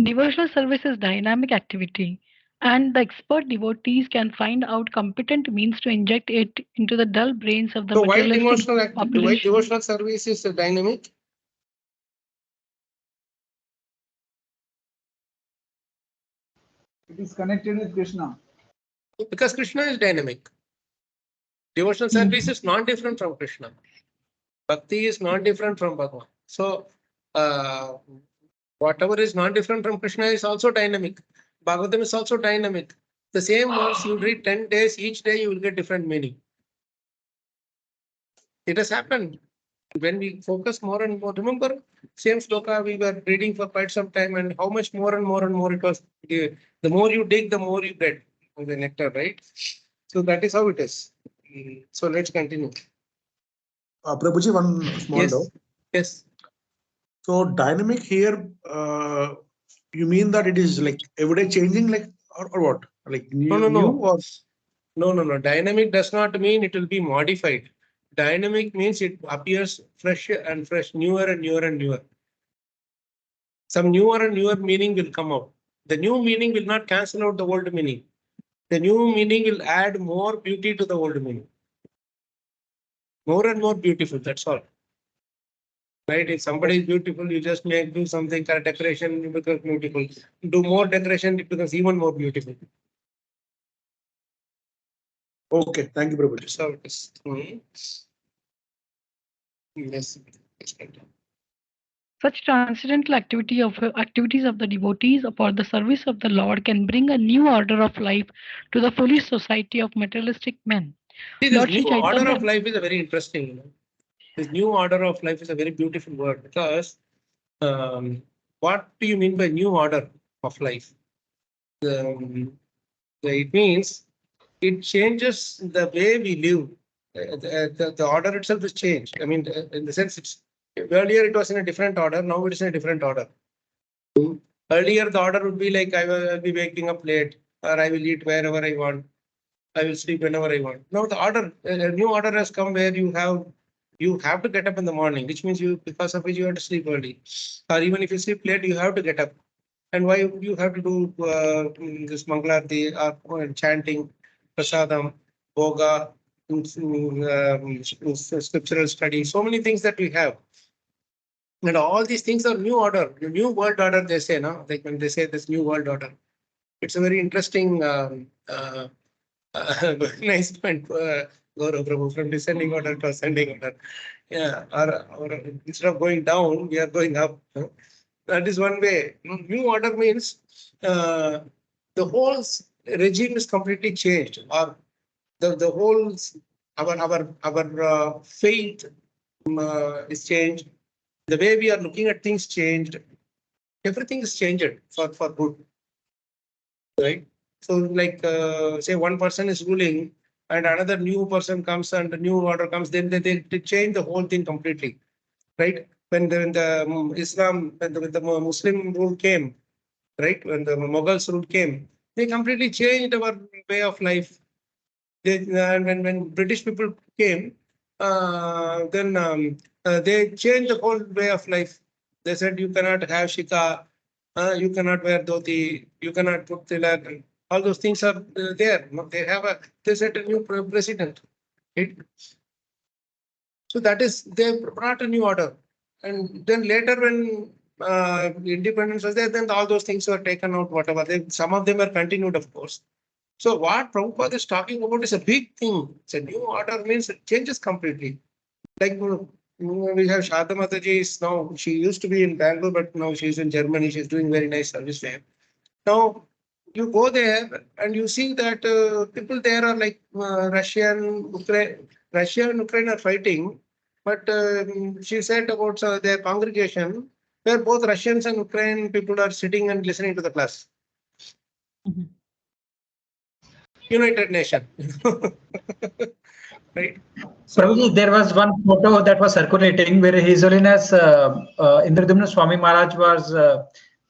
Devotional service is dynamic activity, and the expert devotees can find out competent means to inject it into the dull brains of the So why materialistic devotional activity? Why population. devotional service is dynamic? It is connected with Krishna. Because Krishna is dynamic. Devotional service is not different from Krishna. Bhakti is not different from Bhagavan. So, whatever is not different from Krishna is also dynamic. Bhagavatam is also dynamic. The same verse you read 10 days, each day you will get different meaning. It has happened. When we focus more and more, remember, same sloka we were reading for quite some time, and how much more and more and more it was. The more you dig, the more you get the nectar, right? So that is how it is. So let's continue. Prabhuji, one small Yes. doubt. Yes. So dynamic here, you mean that it is like every day changing, like or what? Like new, No. or No. Dynamic does not mean it will be modified. Dynamic means it appears fresh and fresh, newer and newer and newer. Some newer and newer meaning will come out. The new meaning will not cancel out the old meaning. The new meaning will add more beauty to the old meaning. More and more beautiful, that's all. Right? If somebody is beautiful, you just do something, decoration, it becomes beautiful. Do more decoration, it becomes even more beautiful. okay? Thank you, Prabhuji. So it is. Yes. Such transcendental activities of the devotees for the service of the Lord can bring a new order of life to the foolish society of materialistic men. See, this Lord new Sri order Chaitanya- of life is a very interesting. This new order of life is a very beautiful word because what do you mean by new order of life? It means it changes the way we live. The order itself is changed. I mean, in the sense, it's earlier it was in a different order. Now it is in a different order. Earlier, the order would be like I will be waking up late, or I will eat wherever I want. I will sleep whenever I want. Now the order, a new order has come where you have to get up in the morning, which means because of which you have to sleep early, or even if you sleep late, you have to get up. And why you have to do this Mangalarti or chanting, prasadam, boga, scriptural study, so many things that we have. And all these things are new order, new world order, they say, no? Like when they say this new world order. It's a very interesting, nice point, Gaurav Prabhu, from descending order to ascending order. Yeah, or instead of going down, we are going up. That is one way. New order means the whole regime is completely changed, or the whole our faith is changed. The way we are looking at things changed. Everything is changed for good, right? So, like say, one person is ruling, and another new person comes, and the new order comes. Then they change the whole thing completely, right? When the Islam, when the Muslim rule came, right? When the Mughals rule came, they completely changed our way of life. And when British people came, then they changed the whole way of life. They said you cannot have shika, you cannot wear dhoti, you cannot put tilak. All those things are there. They set a new president. Right? So that is, they brought a new order. And then later when independence was there, then all those things were taken out, whatever. Some of them were continued, of course. So what Prabhupada is talking about is a big thing. It's a new order, means it changes completely. Like we have Shada Mataji is now, she used to be in Bangalore, but now she's in Germany. She's doing very nice service there. Now, you go there and you see that people there are like Russia and Ukraine are fighting. But she said about their congregation where both Russians and Ukraine people are sitting and listening to the class. United Nation. Right. Prabhuji, there was one photo that was circulating where His Holiness Indradumna Swami Maharaj was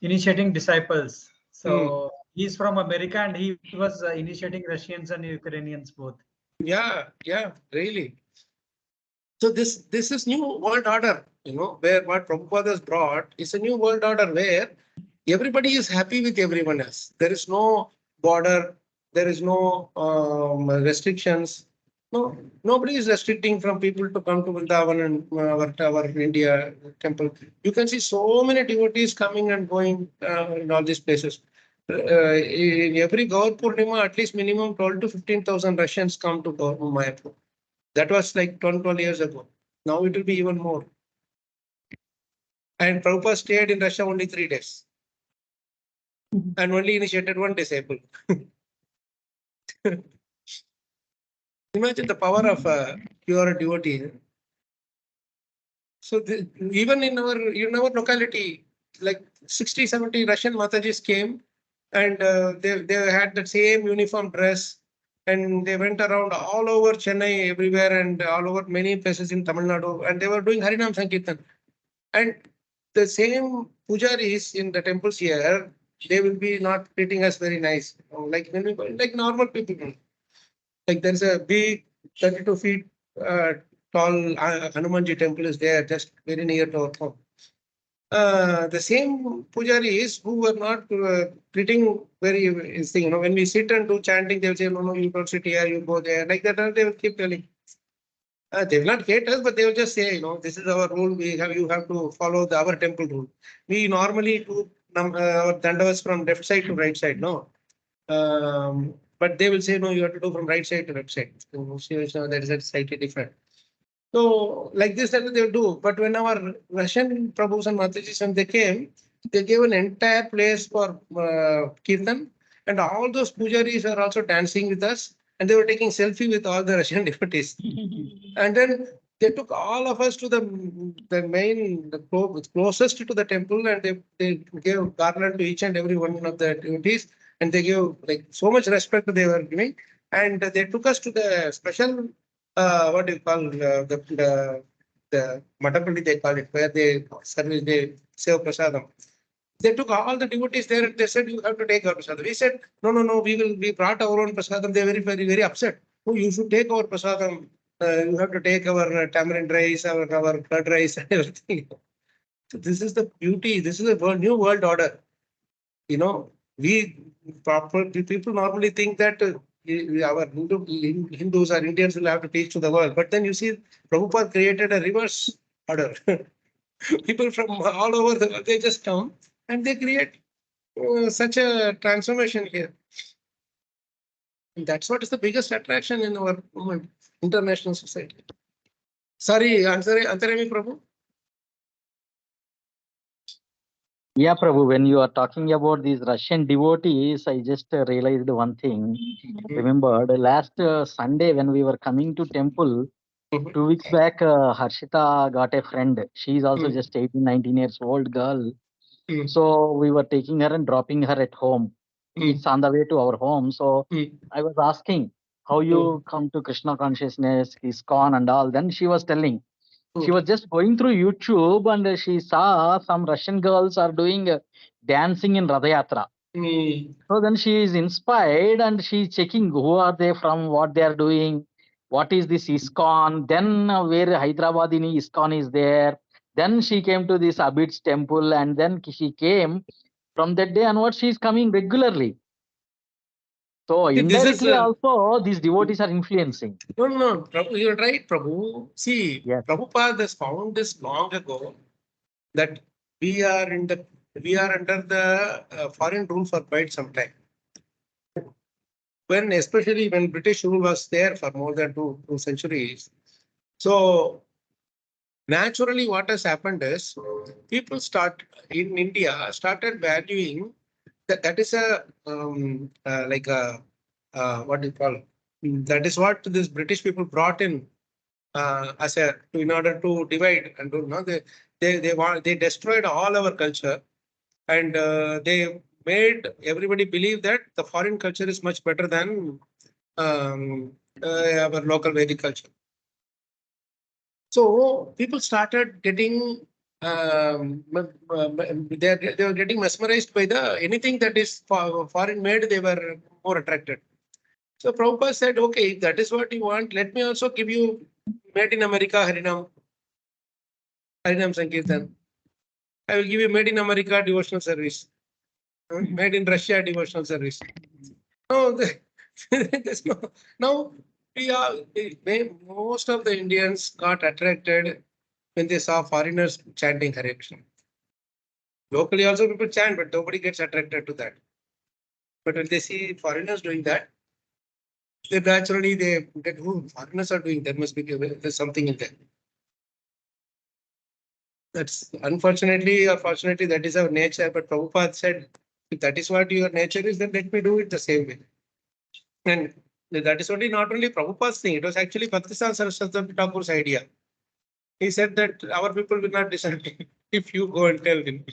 initiating disciples. So he's from America and he was initiating Russians and Ukrainians both. Yeah, really. So this is new world order, where what Prabhupada has brought is a new world order where everybody is happy with everyone else. There is no border, there is no restrictions. No, nobody is restricting from people to come to Vrindavan and our India temple. You can see so many devotees coming and going in all these places. In every Gaur Purnima, at least minimum 12 to 15,000 Russians come to Gaur Mayapur. That was like 12 years ago. Now it will be even more. And Prabhupada stayed in Russia only 3 days and only initiated one disciple. Imagine the power of a pure devotee. So even in our locality, like 60, 70 Russian Matajis came and they had the same uniform dress and they went around all over Chennai, everywhere and all over many places in Tamil Nadu and they were doing Harinam Sankirtan. And the same pujaris in the temples here, they will be not treating us very nice. Like when we like normal people. Like there's a big 32 feet tall Hanumanji temple is there, just very near to our home. The same pujaris who were not treating very thing, when we sit and do chanting, they will say, no, you don't sit here, you go there. Like that, they will keep telling. They will not hate us, but they will just say, this is our rule. You have to follow our temple rule. We normally do our dandavas from left side to right side, no. But they will say, no, you have to do from right side to left side. So that is slightly different. So like this, that they will do. But when our Russian Prabhus and Matajis, when they came, they gave an entire place for Kirtan. And all those pujaris are also dancing with us. And they were taking selfie with all the Russian devotees. And then they took all of us to the closest to the temple and they gave garland to each and every one of the devotees. And they gave like so much respect they were giving. And they took us to the special, what do you call, the Matapalli they call it, where they serve prasadam. They took all the devotees there and they said, you have to take our prasadam. We said, no, we brought our own prasadam. They were very, very upset. No, you should take our prasadam. You have to take our tamarind rice, our curd rice and everything. So this is the beauty. This is a new world order. People normally think that our Hindus or Indians will have to teach to the world. But then you see, Prabhupada created a reverse order. People from all over the world, they just come and they create such a transformation here. And that's what is the biggest attraction in our international society. Sorry, Antarami Prabhu. Yeah, Prabhu, when you are talking about these Russian devotees, I just realized one thing. Remembered last Sunday when we were coming to temple, 2 weeks back, Harshita got a friend. She is also just 18, 19 years old girl. So we were taking her and dropping her at home. It's on the way to our home. So I was asking how you come to Krishna consciousness, ISKCON and all. Then she was telling. She was just going through YouTube and she saw some Russian girls are doing dancing in Radha Yatra. So then she is inspired and she's checking who are they from, what they are doing, what is this ISKCON, then where Hyderabadini ISKCON is there. Then she came to this Abid's temple and then she came. From that day onwards, she is coming regularly. So indirectly also these devotees are influencing. No, Prabhu, you're right, Prabhu. See, yes. Prabhupada has found this long ago that we are under the foreign rule for quite some time. Especially when British rule was there for more than two centuries. So naturally, what has happened is people in India started valuing that is a like a what do you call? That is what this British people brought in as a in order to divide and do. No, they destroyed all our culture, and they made everybody believe that the foreign culture is much better than our local Vedic culture. So people started getting they were getting mesmerized by the anything that is foreign made. They were more attracted. So Prabhupada said, okay, if that is what you want, let me also give you made in America Harinam Sankirtan. I will give you made in America devotional service, made in Russia devotional service. No, there's no. Now most of the Indians got attracted when they saw foreigners chanting Hare Krishna. Locally also people chant, but nobody gets attracted to that. But when they see foreigners doing that, they naturally they get, oh, foreigners are doing, there must be there's something in there. That's unfortunately or fortunately that is our nature. But Prabhupada said, if that is what your nature is, then let me do it the same way. And that is not only Prabhupada's thing, it was actually Bhaktisiddhanta Saraswati Thakur's idea. He said that our people will not listen if you go and tell them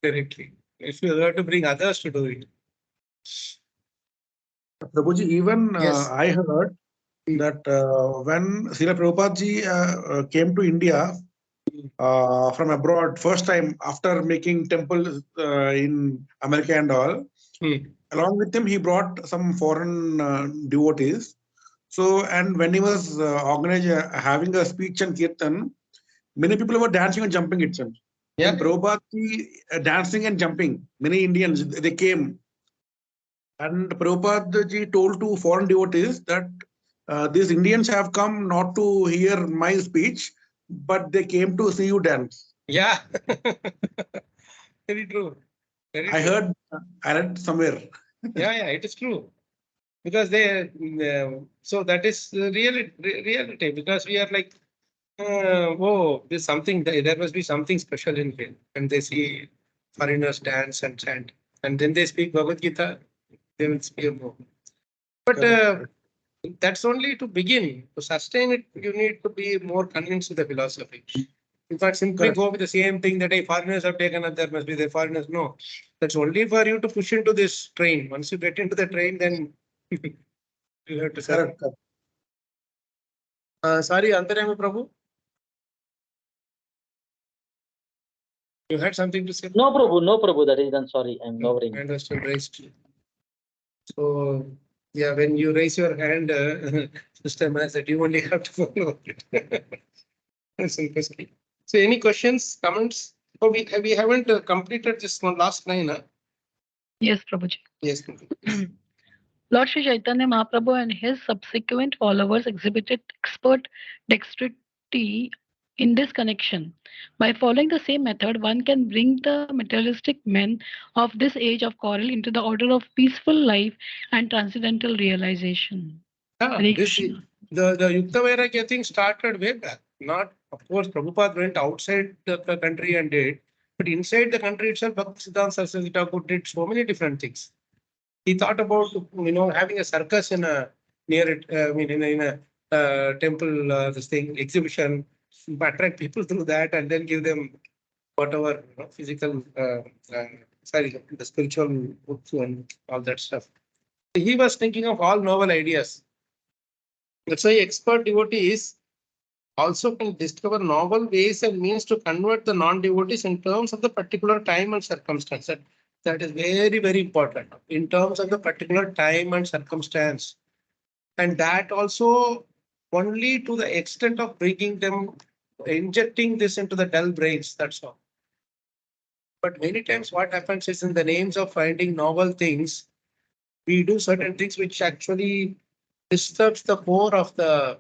directly. If you have to bring others to do it. Prabhuji, even Yes. I heard that when Srila Prabhupada ji came to India from abroad, first time after making temples in America and all, along with him, he brought some foreign devotees. So, and when he was having a speech and kirtan, many people were dancing and jumping itself. Yeah. And Prabhupada ji, dancing and jumping, many Indians, they came. And Prabhupada ji told to foreign devotees that these Indians have come not to hear my speech, but they came to see you dance. Yeah. Very true. Very I true. I read somewhere. Yeah, it is true. Because so that is the reality. Because we are like, oh, there's something, there must be something special in here. And they see foreigners dance and chant. And then they speak Bhagavad Gita, they will speak more. But that's only to begin. To sustain it, you need to be more convinced with the philosophy. In fact, simply go with the same thing that foreigners have taken up, there must be the foreigners. No, that's only for you to push into this train. Once you get into the train, then you have to serve. Sorry, Antarami Prabhu. You had something to say? No, Prabhu, that is done. Sorry, I'm lowering. Hand was still raised. So, yeah, when you raise your hand, system has that you only have to follow it. That's interesting. So, any questions, comments? Oh, we haven't completed this one last line. Huh? Yes, Prabhuji. Yes. Lord Sri Chaitanya Mahaprabhu and his subsequent followers exhibited expert dexterity in this connection. By following the same method, one can bring the materialistic men of this age of coral into the order of peaceful life and transcendental realization. The Yukta Vairagya thing started way back. Not, of course, Prabhupada went outside the country and did, but inside the country itself, Bhaktisiddhanta Saraswati Thakur did so many different things. He thought about having a circus in a near it. In a temple, this thing exhibition, attract people through that, and then give them whatever physical, the spiritual books and all that stuff. He was thinking of all novel ideas. That's why expert devotees also can discover novel ways and means to convert the non-devotees in terms of the particular time and circumstance. That is very, very important in terms of the particular time and circumstance. And that also only to the extent of bringing them, injecting this into the dull brains, that's all. But many times what happens is in the names of finding novel things, we do certain things which actually disturbs the core of the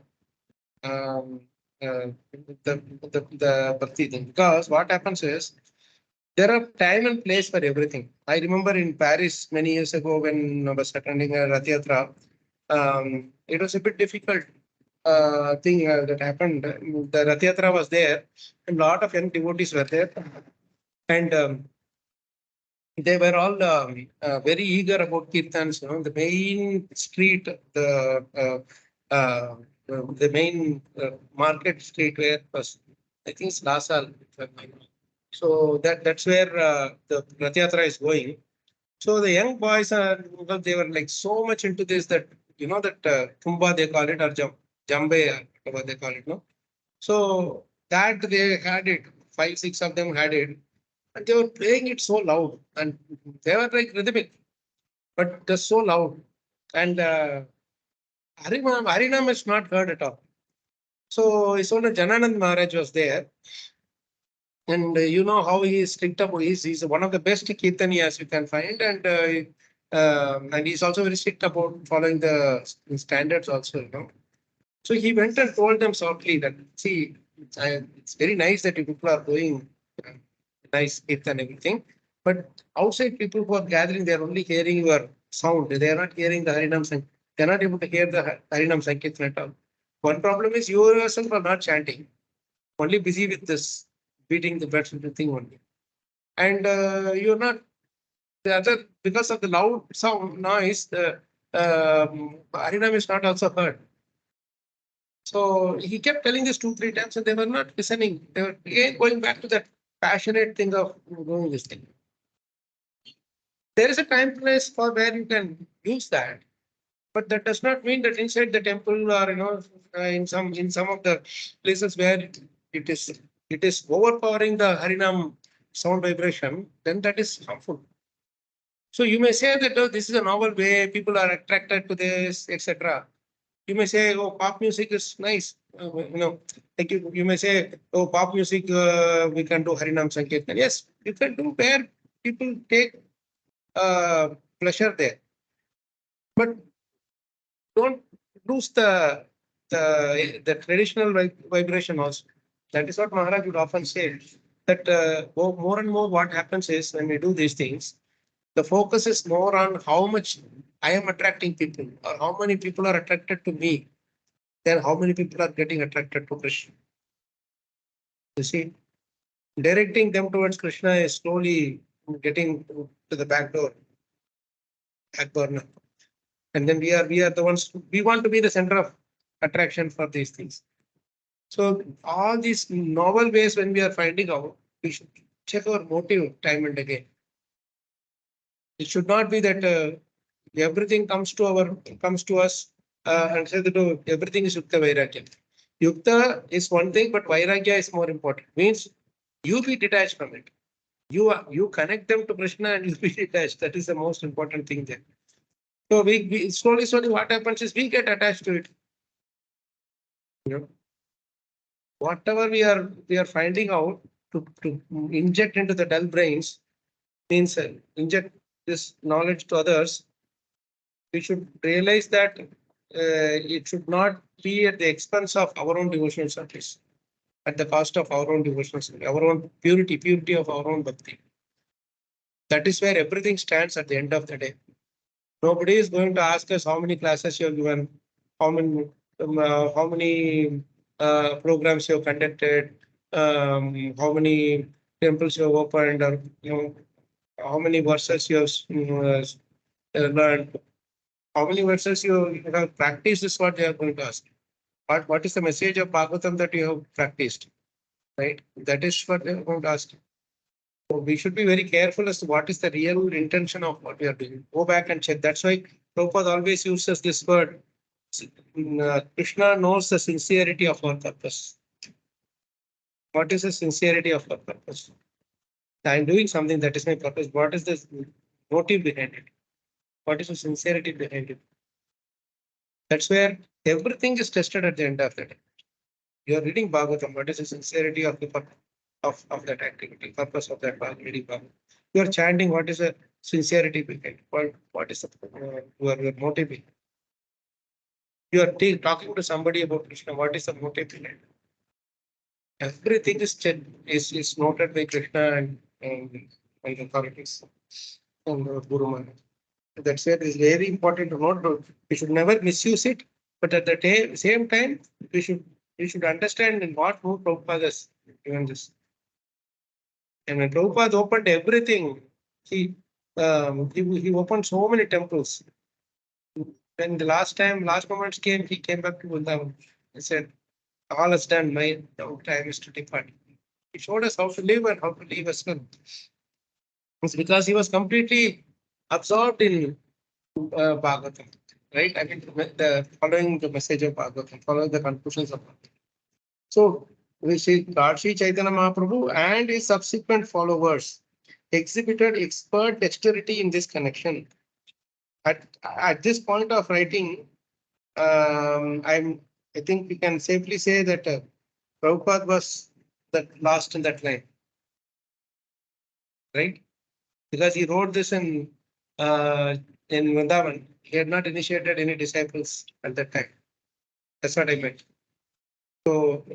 bhakti thing. Because what happens is there are time and place for everything. I remember in Paris many years ago when I was attending a Rath Yatra, it was a bit difficult thing that happened. The Rath Yatra was there and a lot of young devotees were there. And they were all very eager about kirtans. You know, the main street, the main market street where was, I think it's Lasal. So that's where the Rath Yatra is going. So the young boys are, well, they were like so much into this that, you know, that Tumba they call it, or Jambe, whatever they call it, no? So that they had it, 5, 6 of them had it, and they were playing it so loud, and they were like rhythmic, but just so loud. And Harinam is not heard at all. So his owner Jananand Maharaj was there. And you know how he is strict up. He's one of the best kirtaniyas you can find, and he's also very strict about following the standards also. You know, so he went and told them softly that, see, it's very nice that you people are doing uh, nice kirtan and everything, but outside people who are gathering, they are only hearing your sound. They are not hearing the Harinam Sankirtan. They are not able to hear the Harinam Sankirtan at all. One problem is you yourself are not chanting, only busy with this beating the breath with the thing only. And you're not the other, because of the loud sound noise, the Harinam is not also heard. So he kept telling this 2, 3 times, and they were not listening. They were again going back to that passionate thing of doing this thing. There is a time place for where you can use that, but that does not mean that inside the temple, or in some of the places where it is overpowering the Harinam sound vibration, then that is harmful. So you may say that, oh, this is a novel way, people are attracted to this, etc. You may say, oh, pop music is nice. Like you may say, oh, pop music, we can do Harinam Sankirtan. Yes, you can do where people take pleasure there. But don't lose the traditional vibration also. That is what Maharaj would often say, that more and more what happens is when we do these things, the focus is more on how much I am attracting people, or how many people are attracted to me, than how many people are getting attracted to Krishna. You see, directing them towards Krishna is slowly getting to the back burner. And then we are the ones, we want to be the center of attraction for these things. So all these novel ways, when we are finding out, we should check our motive time and again. It should not be that everything comes to us and say that, oh, everything is Yukta Vairagya. Yukta is one thing, but Vairagya is more important. Means you be detached from it. You connect them to Krishna and you be detached. That is the most important thing there. So we slowly what happens is we get attached to it. You know, whatever we are finding out to inject into the dull brains, means inject this knowledge to others. We should realize that it should not be at the expense of our own devotional service, at the cost of our own devotional service, our own purity of our own bhakti. That is where everything stands at the end of the day. Nobody is going to ask us how many classes you have given, how many programs you have conducted, how many temples you have opened, or how many verses you have learned, how many verses you have practiced is what they are going to ask. What is the message of Bhagavatam that you have practiced? Right? That is what they are going to ask. So we should be very careful as to what is the real intention of what we are doing. Go back and check. That's why Prabhupada always uses this word. Krishna knows the sincerity of our purpose. What is the sincerity of our purpose? I am doing something, that is my purpose. What is the motive behind it? What is the sincerity behind it? That's where everything is tested at the end of the day. You are reading Bhagavatam. What is the sincerity of the of that activity, purpose of that reading Bhagavatam? You are chanting. What is the sincerity behind it? What is your motive behind it? You are talking to somebody about Krishna. What is the motive behind it? Everything is noted by Krishna and the authorities and Guru Maharaj. That's why it is very important to note. We should never misuse it, but at the same time, we should understand in what mood Prabhupada has given this. And when Prabhupada opened everything, see, he opened so many temples. When the last moments came, he came back to Vrindavan. He said, all is done, my time is to depart. He showed us how to live and how to live as well. It's because he was completely absorbed in Bhagavatam, right? I mean, following the message of Bhagavatam, following the conclusions of Bhagavatam. So, we see Lord Sri Chaitanya Mahaprabhu and his subsequent followers exhibited expert dexterity in this connection. At this point of writing, I think we can safely say that Prabhupada was last in that line, right? Because he wrote this in Vrindavan. He had not initiated any disciples at that time. That's what I meant. So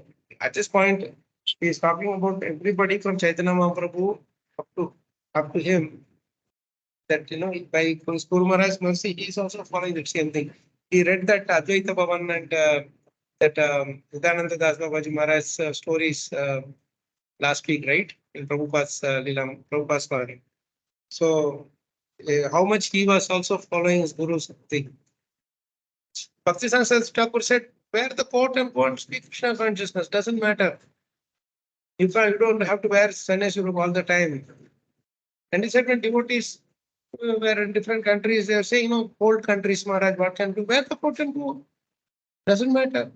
at this point, he is talking about everybody from Chaitanya Mahaprabhu up to him. That by Guru Maharaj's mercy, he is also following the same thing. He read that Advaita Bhavan and that Hidananda Das Babaji Maharaj's stories last week, right? In Prabhupada's Leela, Prabhupada's Parani. So how much he was also following his Guru's thing. Bhaktisiddhanta Thakur said, wear the coat and go and speak Krishna consciousness. Doesn't matter. You don't have to wear sannyasi robe all the time. And he said when devotees were in different countries, they are saying, old countries, Maharaj, what can do? Wear the coat and go. Doesn't matter.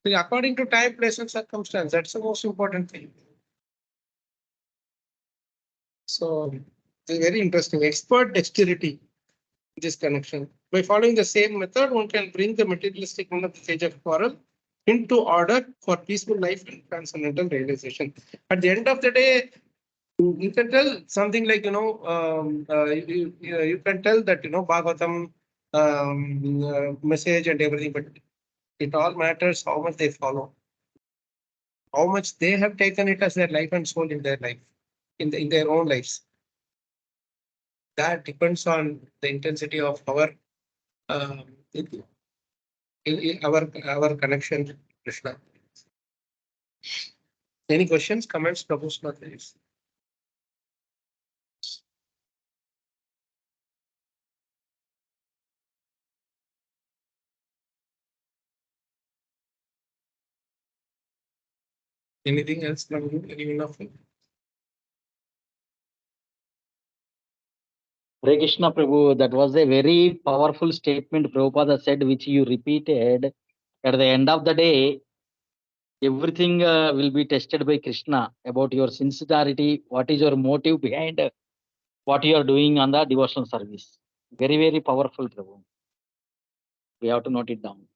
See, according to time, place, and circumstance, that's the most important thing. So, it's very interesting. Expert dexterity, this connection. By following the same method, one can bring the materialistic one of the stage of quarrel into order for peaceful life and transcendental realization. At the end of the day, you can tell something like, you can tell that, Bhagavatam message and everything, but it all matters how much they follow, how much they have taken it as their life and soul in their life, in their own lives. That depends on the intensity of our our connection with Krishna. Any questions, comments, Prabhu, please? Anything else from you? Anyone of you? Hare Krishna Prabhu, that was a very powerful statement Prabhupada said, which you repeated. At the end of the day, everything will be tested by Krishna about your sincerity, what is your motive behind what you are doing on the devotional service. Very, very powerful, Prabhu. We have to note it down.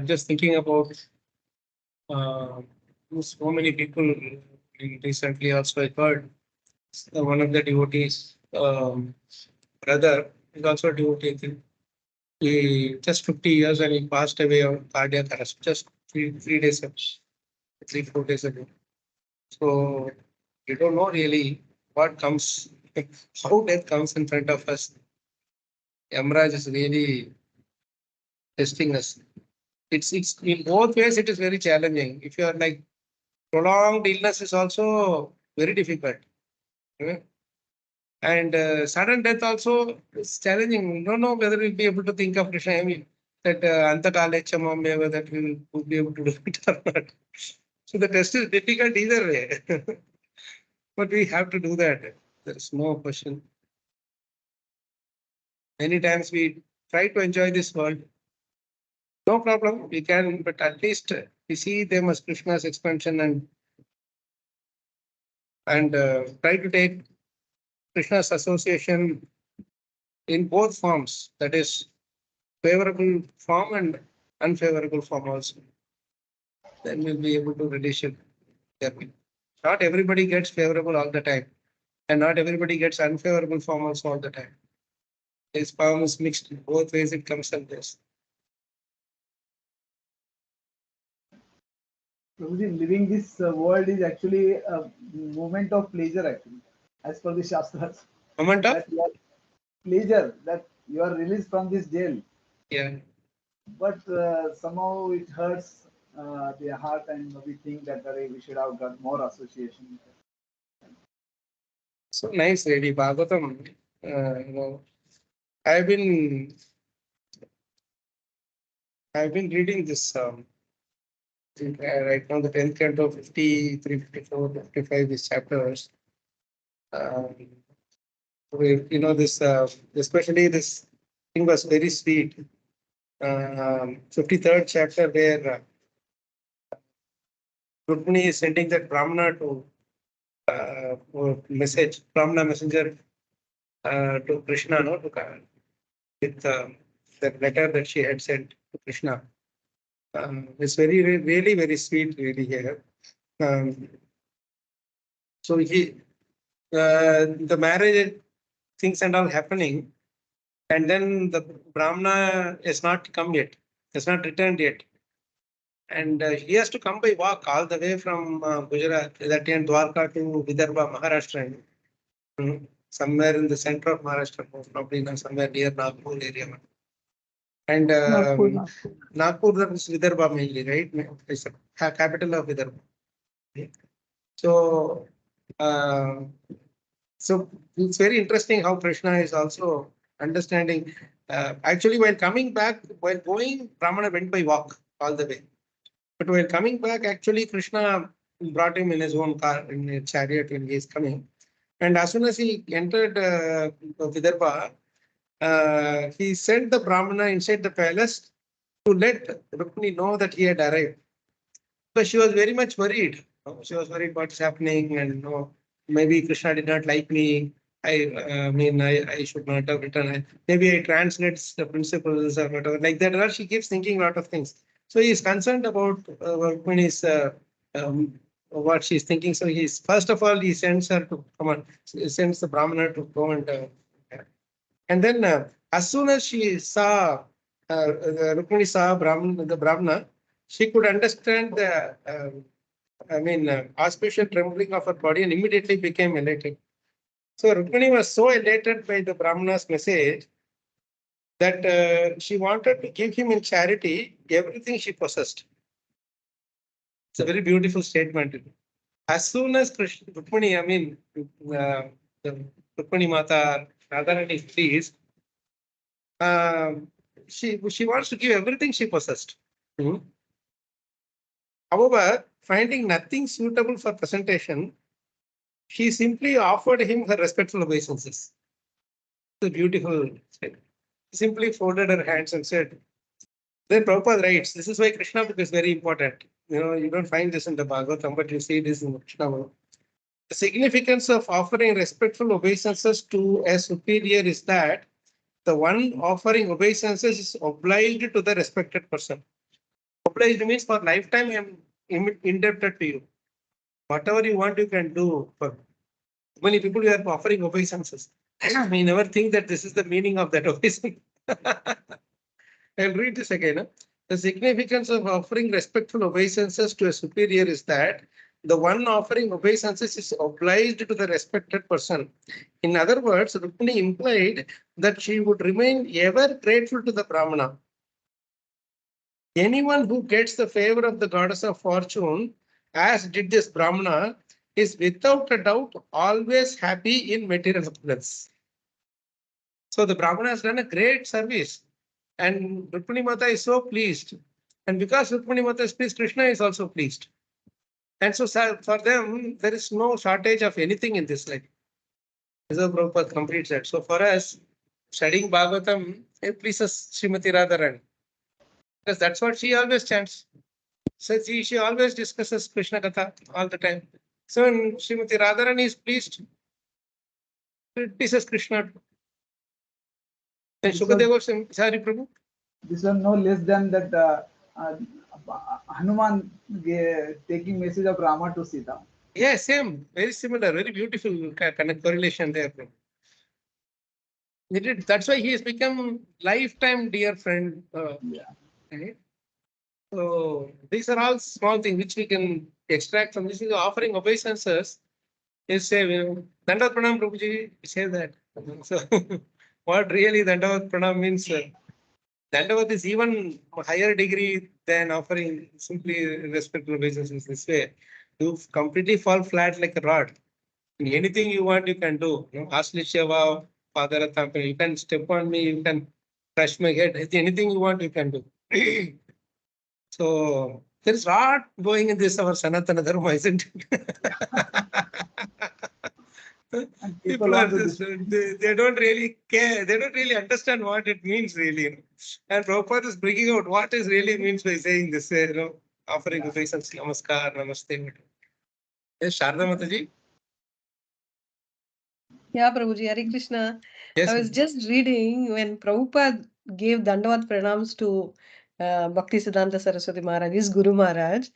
Just thinking about so many people recently also I heard one of the devotees, brother is also a devotee. I think. He just 50 years and he passed away of cardiac arrest just 3 days ago, 3-4 days ago. So you don't know really what comes, how death comes in front of us. Yamraj is really testing us. It's in both ways it is very challenging. If you are like prolonged illness is also very difficult. And sudden death also is challenging. We don't know whether we'll be able to think of Krishna. I mean, that Antakalecham Mameva, that we will be able to do it or not. So the test is difficult either way. But we have to do that. There is no question. Many times we try to enjoy this world. No problem, we can, but at least we see them as Krishna's expansion and try to take Krishna's association in both forms, that is favorable form and unfavorable form also. Then we'll be able to reduce it. Not everybody gets favorable all the time, and not everybody gets unfavorable form also all the time. This form is mixed in both ways, it comes like this. Prabhuji, living this world is actually a moment of pleasure, actually, as per the Shastras. Moment of? That you are pleasure, that you are released from this jail. Yeah. But somehow it hurts the heart, and we think that we should have got more association. So nice, really, Bhagavatam. I've been reading this right now, the 10th canto, 53, 54, 55, these chapters. This especially this thing was very sweet. 53rd chapter where Rukmini is sending that Brahmana to Brahmana messenger to Krishna, no, with that letter that she had sent to Krishna. It's really very sweet, really here. So the marriage things and all happening, and then the Brahmana has not come yet, has not returned yet. And he has to come by walk all the way from Gujarat, that in Dwarka to Vidarbha, Maharashtra. Somewhere in the center of Maharashtra, probably somewhere near Nagpur area. And Nagpur, that is Vidarbha mainly, right? It's the capital of Vidarbha. So, so it's very interesting how Krishna is also understanding. Actually, while coming back, while going, Brahmana went by walk all the way. But while coming back, actually, Krishna brought him in his own car, in a chariot when he is coming. And as soon as he entered Vidarbha, he sent the Brahmana inside the palace to let Rukmini know that he had arrived. So she was very much worried. She was worried what's happening, and maybe Krishna did not like me. I should not have written. Maybe I translate the principles or whatever like that. Or she keeps thinking a lot of things. So he is concerned about Rukmini's what she's thinking. So he's first of all he sends her to come on. He sends the Brahmana to go and then as soon as she saw Rukmini saw the Brahmana, she could understand the auspicious trembling of her body and immediately became elated. So Rukmini was so elated by the Brahmana's message that she wanted to give him in charity everything she possessed. It's a very beautiful statement. As soon as Rukmini, the Rukmini Mata, Radharani is pleased, she wants to give everything she possessed. However, finding nothing suitable for presentation, she simply offered him her respectful obeisances. It's a beautiful statement. Simply folded her hands and said, then Prabhupada writes, this is why Krishna book is very important. You don't find this in the Bhagavatam, but you see this in the Krishna book. The significance of offering respectful obeisances to a superior is that the one offering obeisances is obliged to the respected person. Obliged means for lifetime I am indebted to you. Whatever you want, you can do. For many people, you are offering obeisances. We never think that this is the meaning of that obeisance. I'll read this again. The significance of offering respectful obeisances to a superior is that the one offering obeisances is obliged to the respected person. In other words, Rukmini implied that she would remain ever grateful to the Brahmana. Anyone who gets the favor of the goddess of fortune, as did this Brahmana, is without a doubt always happy in material opulence. So the Brahmana has done a great service, and Rukmini Mata is so pleased. And because Rukmini Mata is pleased, Krishna is also pleased. And so for them, there is no shortage of anything in this life. As Prabhupada completes that. So for us, studying Bhagavatam, it pleases Srimati Radharani. Because that's what she always chants. So she always discusses Krishna Katha all the time. So when Srimati Radharani is pleased, it pleases Krishna. And Shukadeva, sorry Prabhu. This one no less than that Hanuman taking message of Rama to Sita. Yeah, same, very similar, very beautiful correlation there. That's why he has become lifetime dear friend. Right? So these are all small things which we can extract from this. Offering obeisances is say, Dandavat Pranam Prabhuji say that. So what really Dandavat Pranam means? Dandavat is even higher degree than offering simply respectful obeisances this way. You completely fall flat like a rod. Anything you want, you can do. Aslishava, Father Athampa, you can step on me, you can crush my head. Anything you want, you can do. So there is a lot going in this our Sanatana Dharma, isn't it? And People are just, they don't really care. They don't really understand what it means, really. And Prabhupada is bringing out what it really means by saying this, offering obeisance, namaskar, namaste. Yes, Sharda Mataji? Yeah, Prabhuji, Hare Krishna. Yes. I was just reading when Prabhupada gave Dandavat pranams to Bhakti Siddhanta Saraswati Maharaj, his Guru Maharaj.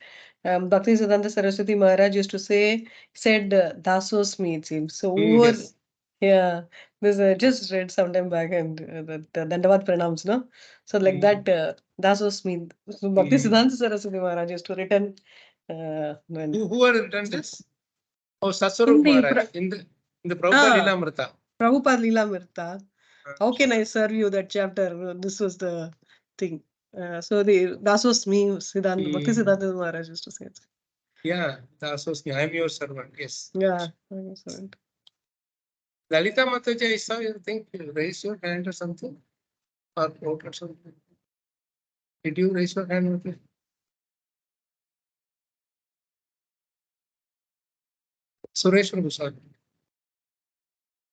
Bhakti Siddhanta Saraswati Maharaj used to said Dasosmi, it seems. So, over, Yes. yeah, this just read sometime back and the Dandavat pranams, no? So, like that, Dasosmi. So Bhakti Siddhanta Saraswati Maharaj used to written. When Who had written this? Oh, in Sasarup the Maharaj, in the Prabhupada Lilamrita. Prabhupada Lilamrita. How can I serve you that chapter? This was the thing. So that was me, Siddhanta, Bhakti Siddhanta Maharaj used to say it. Yeah, that was me. I am your servant. Yes. Yeah, I'm your servant. Lalita Mataji, I saw you think you raise your hand or something? Or quote or something. Did you raise your hand? Mataji? Suresh Prabhu.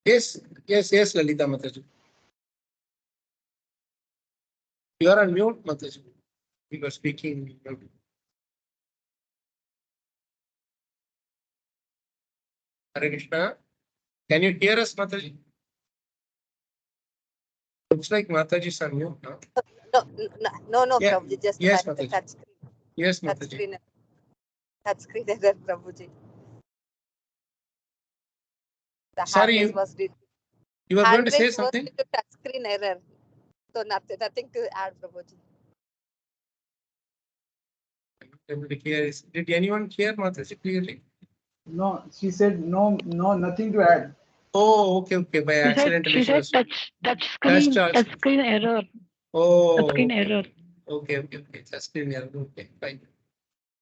Yes, Lalita Mataji. You are on mute, Mataji. You were speaking. Hare Krishna. Can you hear us, Mataji? Looks like Mataji is on mute now. No, Yeah. Prabhuji, just Yes, had the Mataji. touch screen. Yes, Touch Mataji. screen. Touch screen error, Prabhuji. The Sorry, hand raise was did. you were going Hand to say raise was something? due to touch screen error. So nothing to add, Prabhuji. Able to hear. Did anyone hear Mataji clearly? No, she said no, nothing to add. Oh, okay. By accident, She said touch screen error. Oh, Touch screen error. Okay. Touch screen error. Okay, fine.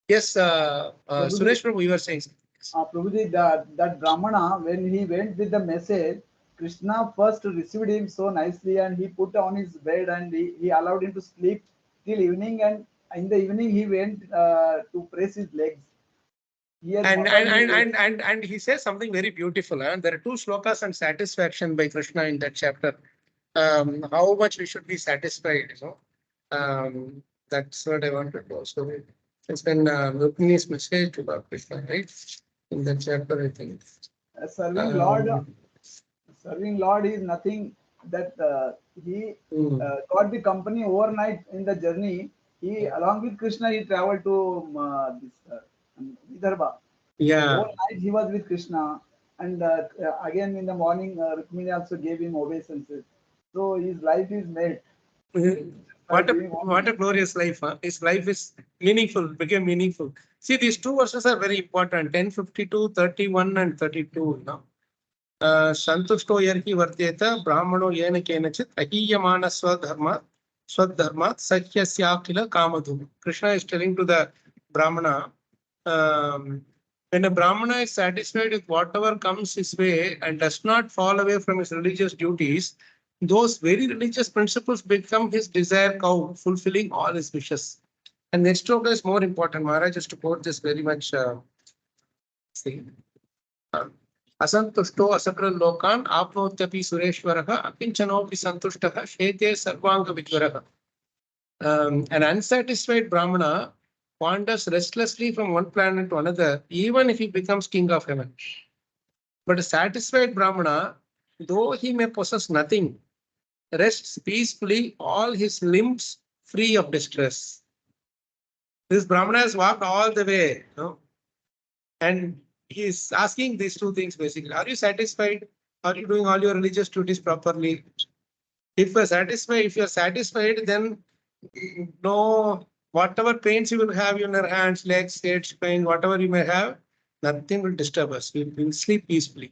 Yes, Prabhuji, Suresh Prabhu, you were saying something. Prabhuji, that Brahmana, when he went with the message, Krishna first received him so nicely and he put on his bed and he allowed him to sleep till evening, and in the evening he went to press his legs. Here, And he says something very beautiful. There are 2 slokas on satisfaction by Krishna in that chapter. How much we should be satisfied, that's what I wanted to also. It's been Rukmini's message to Lord Krishna, right? In that chapter, I think. serving Lord is nothing that he got the company overnight in the journey. He, along with Krishna, he traveled to Vidarbha. Yeah. Whole night he was with Krishna, and again in the morning, Rukmini also gave him obeisances. So his life is made. What a glorious life, huh? His life is meaningful, became meaningful. See, these 2 verses are very important. 10:52, 31 and 32. Santushto yarhi vartyeta brahmano yena kenachit ahiyamana swadharmat sakyasyakila kamadhum. Krishna is telling to the brahmana, when a brahmana is satisfied with whatever comes his way and does not fall away from his religious duties, those very religious principles become his desire cow, fulfilling all his wishes. And next sloka is more important. Maharaj has to quote this very much. Asantushto asakral lokan apnotyapi sureshwaraha akinchanopi santushtaha shete sarvanga vidvaraha. An unsatisfied brahmana wanders restlessly from one planet to another, even if he becomes king of heaven. But a satisfied brahmana, though he may possess nothing, rests peacefully, all his limbs free of distress. This brahmana has walked all the way, and he is asking these 2 things basically. Are you satisfied? Are you doing all your religious duties properly? If you are satisfied, then no, whatever pains you will have in your hands, legs, head, pain, whatever you may have, nothing will disturb us. We will sleep peacefully.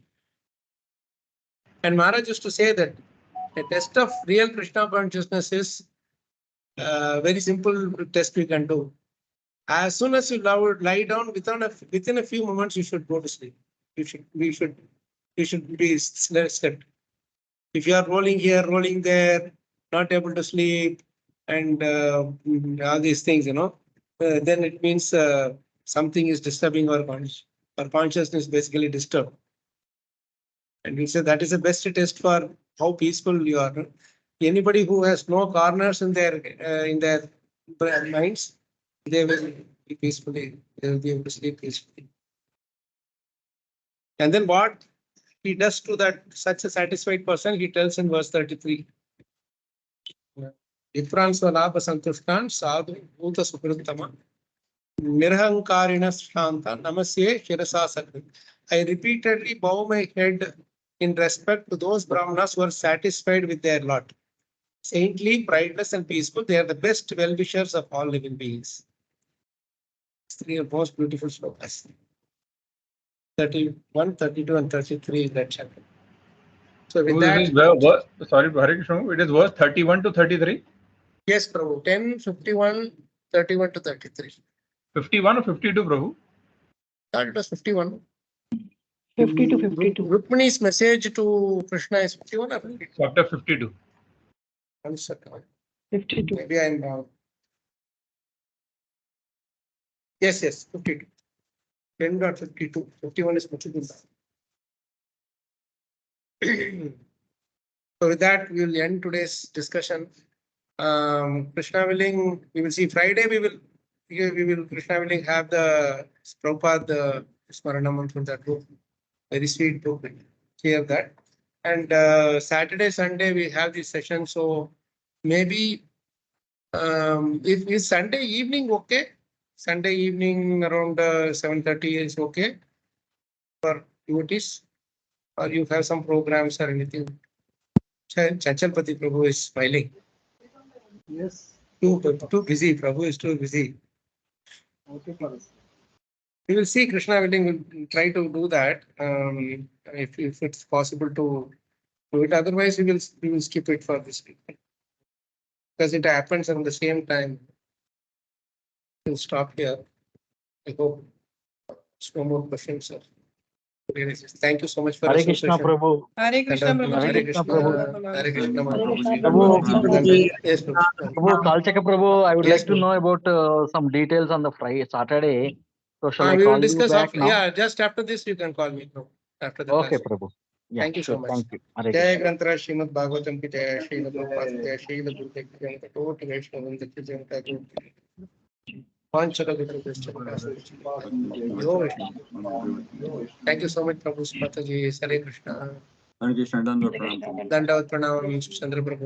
And Maharaj used to say that a test of real Krishna consciousness is a very simple test we can do. As soon as you lie down, within a few moments, you should go to sleep. we should be slept. If you are rolling here, rolling there, not able to sleep, and all these things, then it means something is disturbing our consciousness, basically disturbed. And we say that is the best test for how peaceful you are. Anybody who has no corners in their minds, they will be peacefully. They will be able to sleep peacefully. And then what he does to that such a satisfied person, he tells in verse 33. Vipran Svalabha Santushkan Sadhu Bhuta Sukrutama Nirhankarina Shanta Namasye Shirasa Sakrit. I repeatedly bow my head in respect to those Brahmanas who are satisfied with their lot. Saintly, prideless, and peaceful, they are the best well-wishers of all living beings. Three most beautiful slokas. 31, 32, and 33 is that chapter. So with that, sorry, Hare Krishna, it is verse 31 to 33? Yes, Prabhu. 10, 51, 31 to 33. 51 or 52, Prabhu? Thought it was 51. 50 to 52. Rukmini's message to Krishna is 51 or 52? Chapter 52. 1 second. 52. Maybe I'm wrong. Yes, 52. 10.52. 51 is much good. So with that, we will end today's discussion. Krishna willing, we will see Friday. We will Krishna willing have the Prabhupada Smaranam from that book. Very sweet book. Hear that. And Saturday, Sunday we have this session. So maybe if is Sunday evening okay? Sunday evening around 7:30 is okay for devotees, or you have some programs or anything? Chachalpati Prabhu is smiling. Yes. Too busy. Prabhu is too busy. Okay for us. We will see. Krishna willing, will try to do that. If it's possible to do it. Otherwise, we will skip it for this week because it happens at the same time. We'll stop here. I hope no more questions, sir. Thank you so much for Hare Krishna association. Prabhu. Hare Krishna, Prabhu. Hare Krishna, Prabhu. Hare Krishna, Prabhu, Yes, Prabhu. Prabhu, Kalacakra Prabhu, I would Yes, like to Prabhu. know about some details on the Friday, Saturday. So shall I We will call you discuss back after. now? Yeah, just after this, you can call me. Prabhu, after the Okay, class. Prabhu. Yeah, Thank you sure. so much. Thank you. Hare Jai Krishna. Granthara Srimad Bhagavatam ki Jai, Srila Prabhupada ki Jai, Srila Gurudev ki Jai, Kototi Vaishnava ki Jai, Thakur ki Jai. Panchaka Guru Krishna Yo. Thank you so much, Prabhu Mataji. Hare Krishna. Hare Krishna, Dandavat Pranam. Dandavat Pranam, Chandra Prabhu.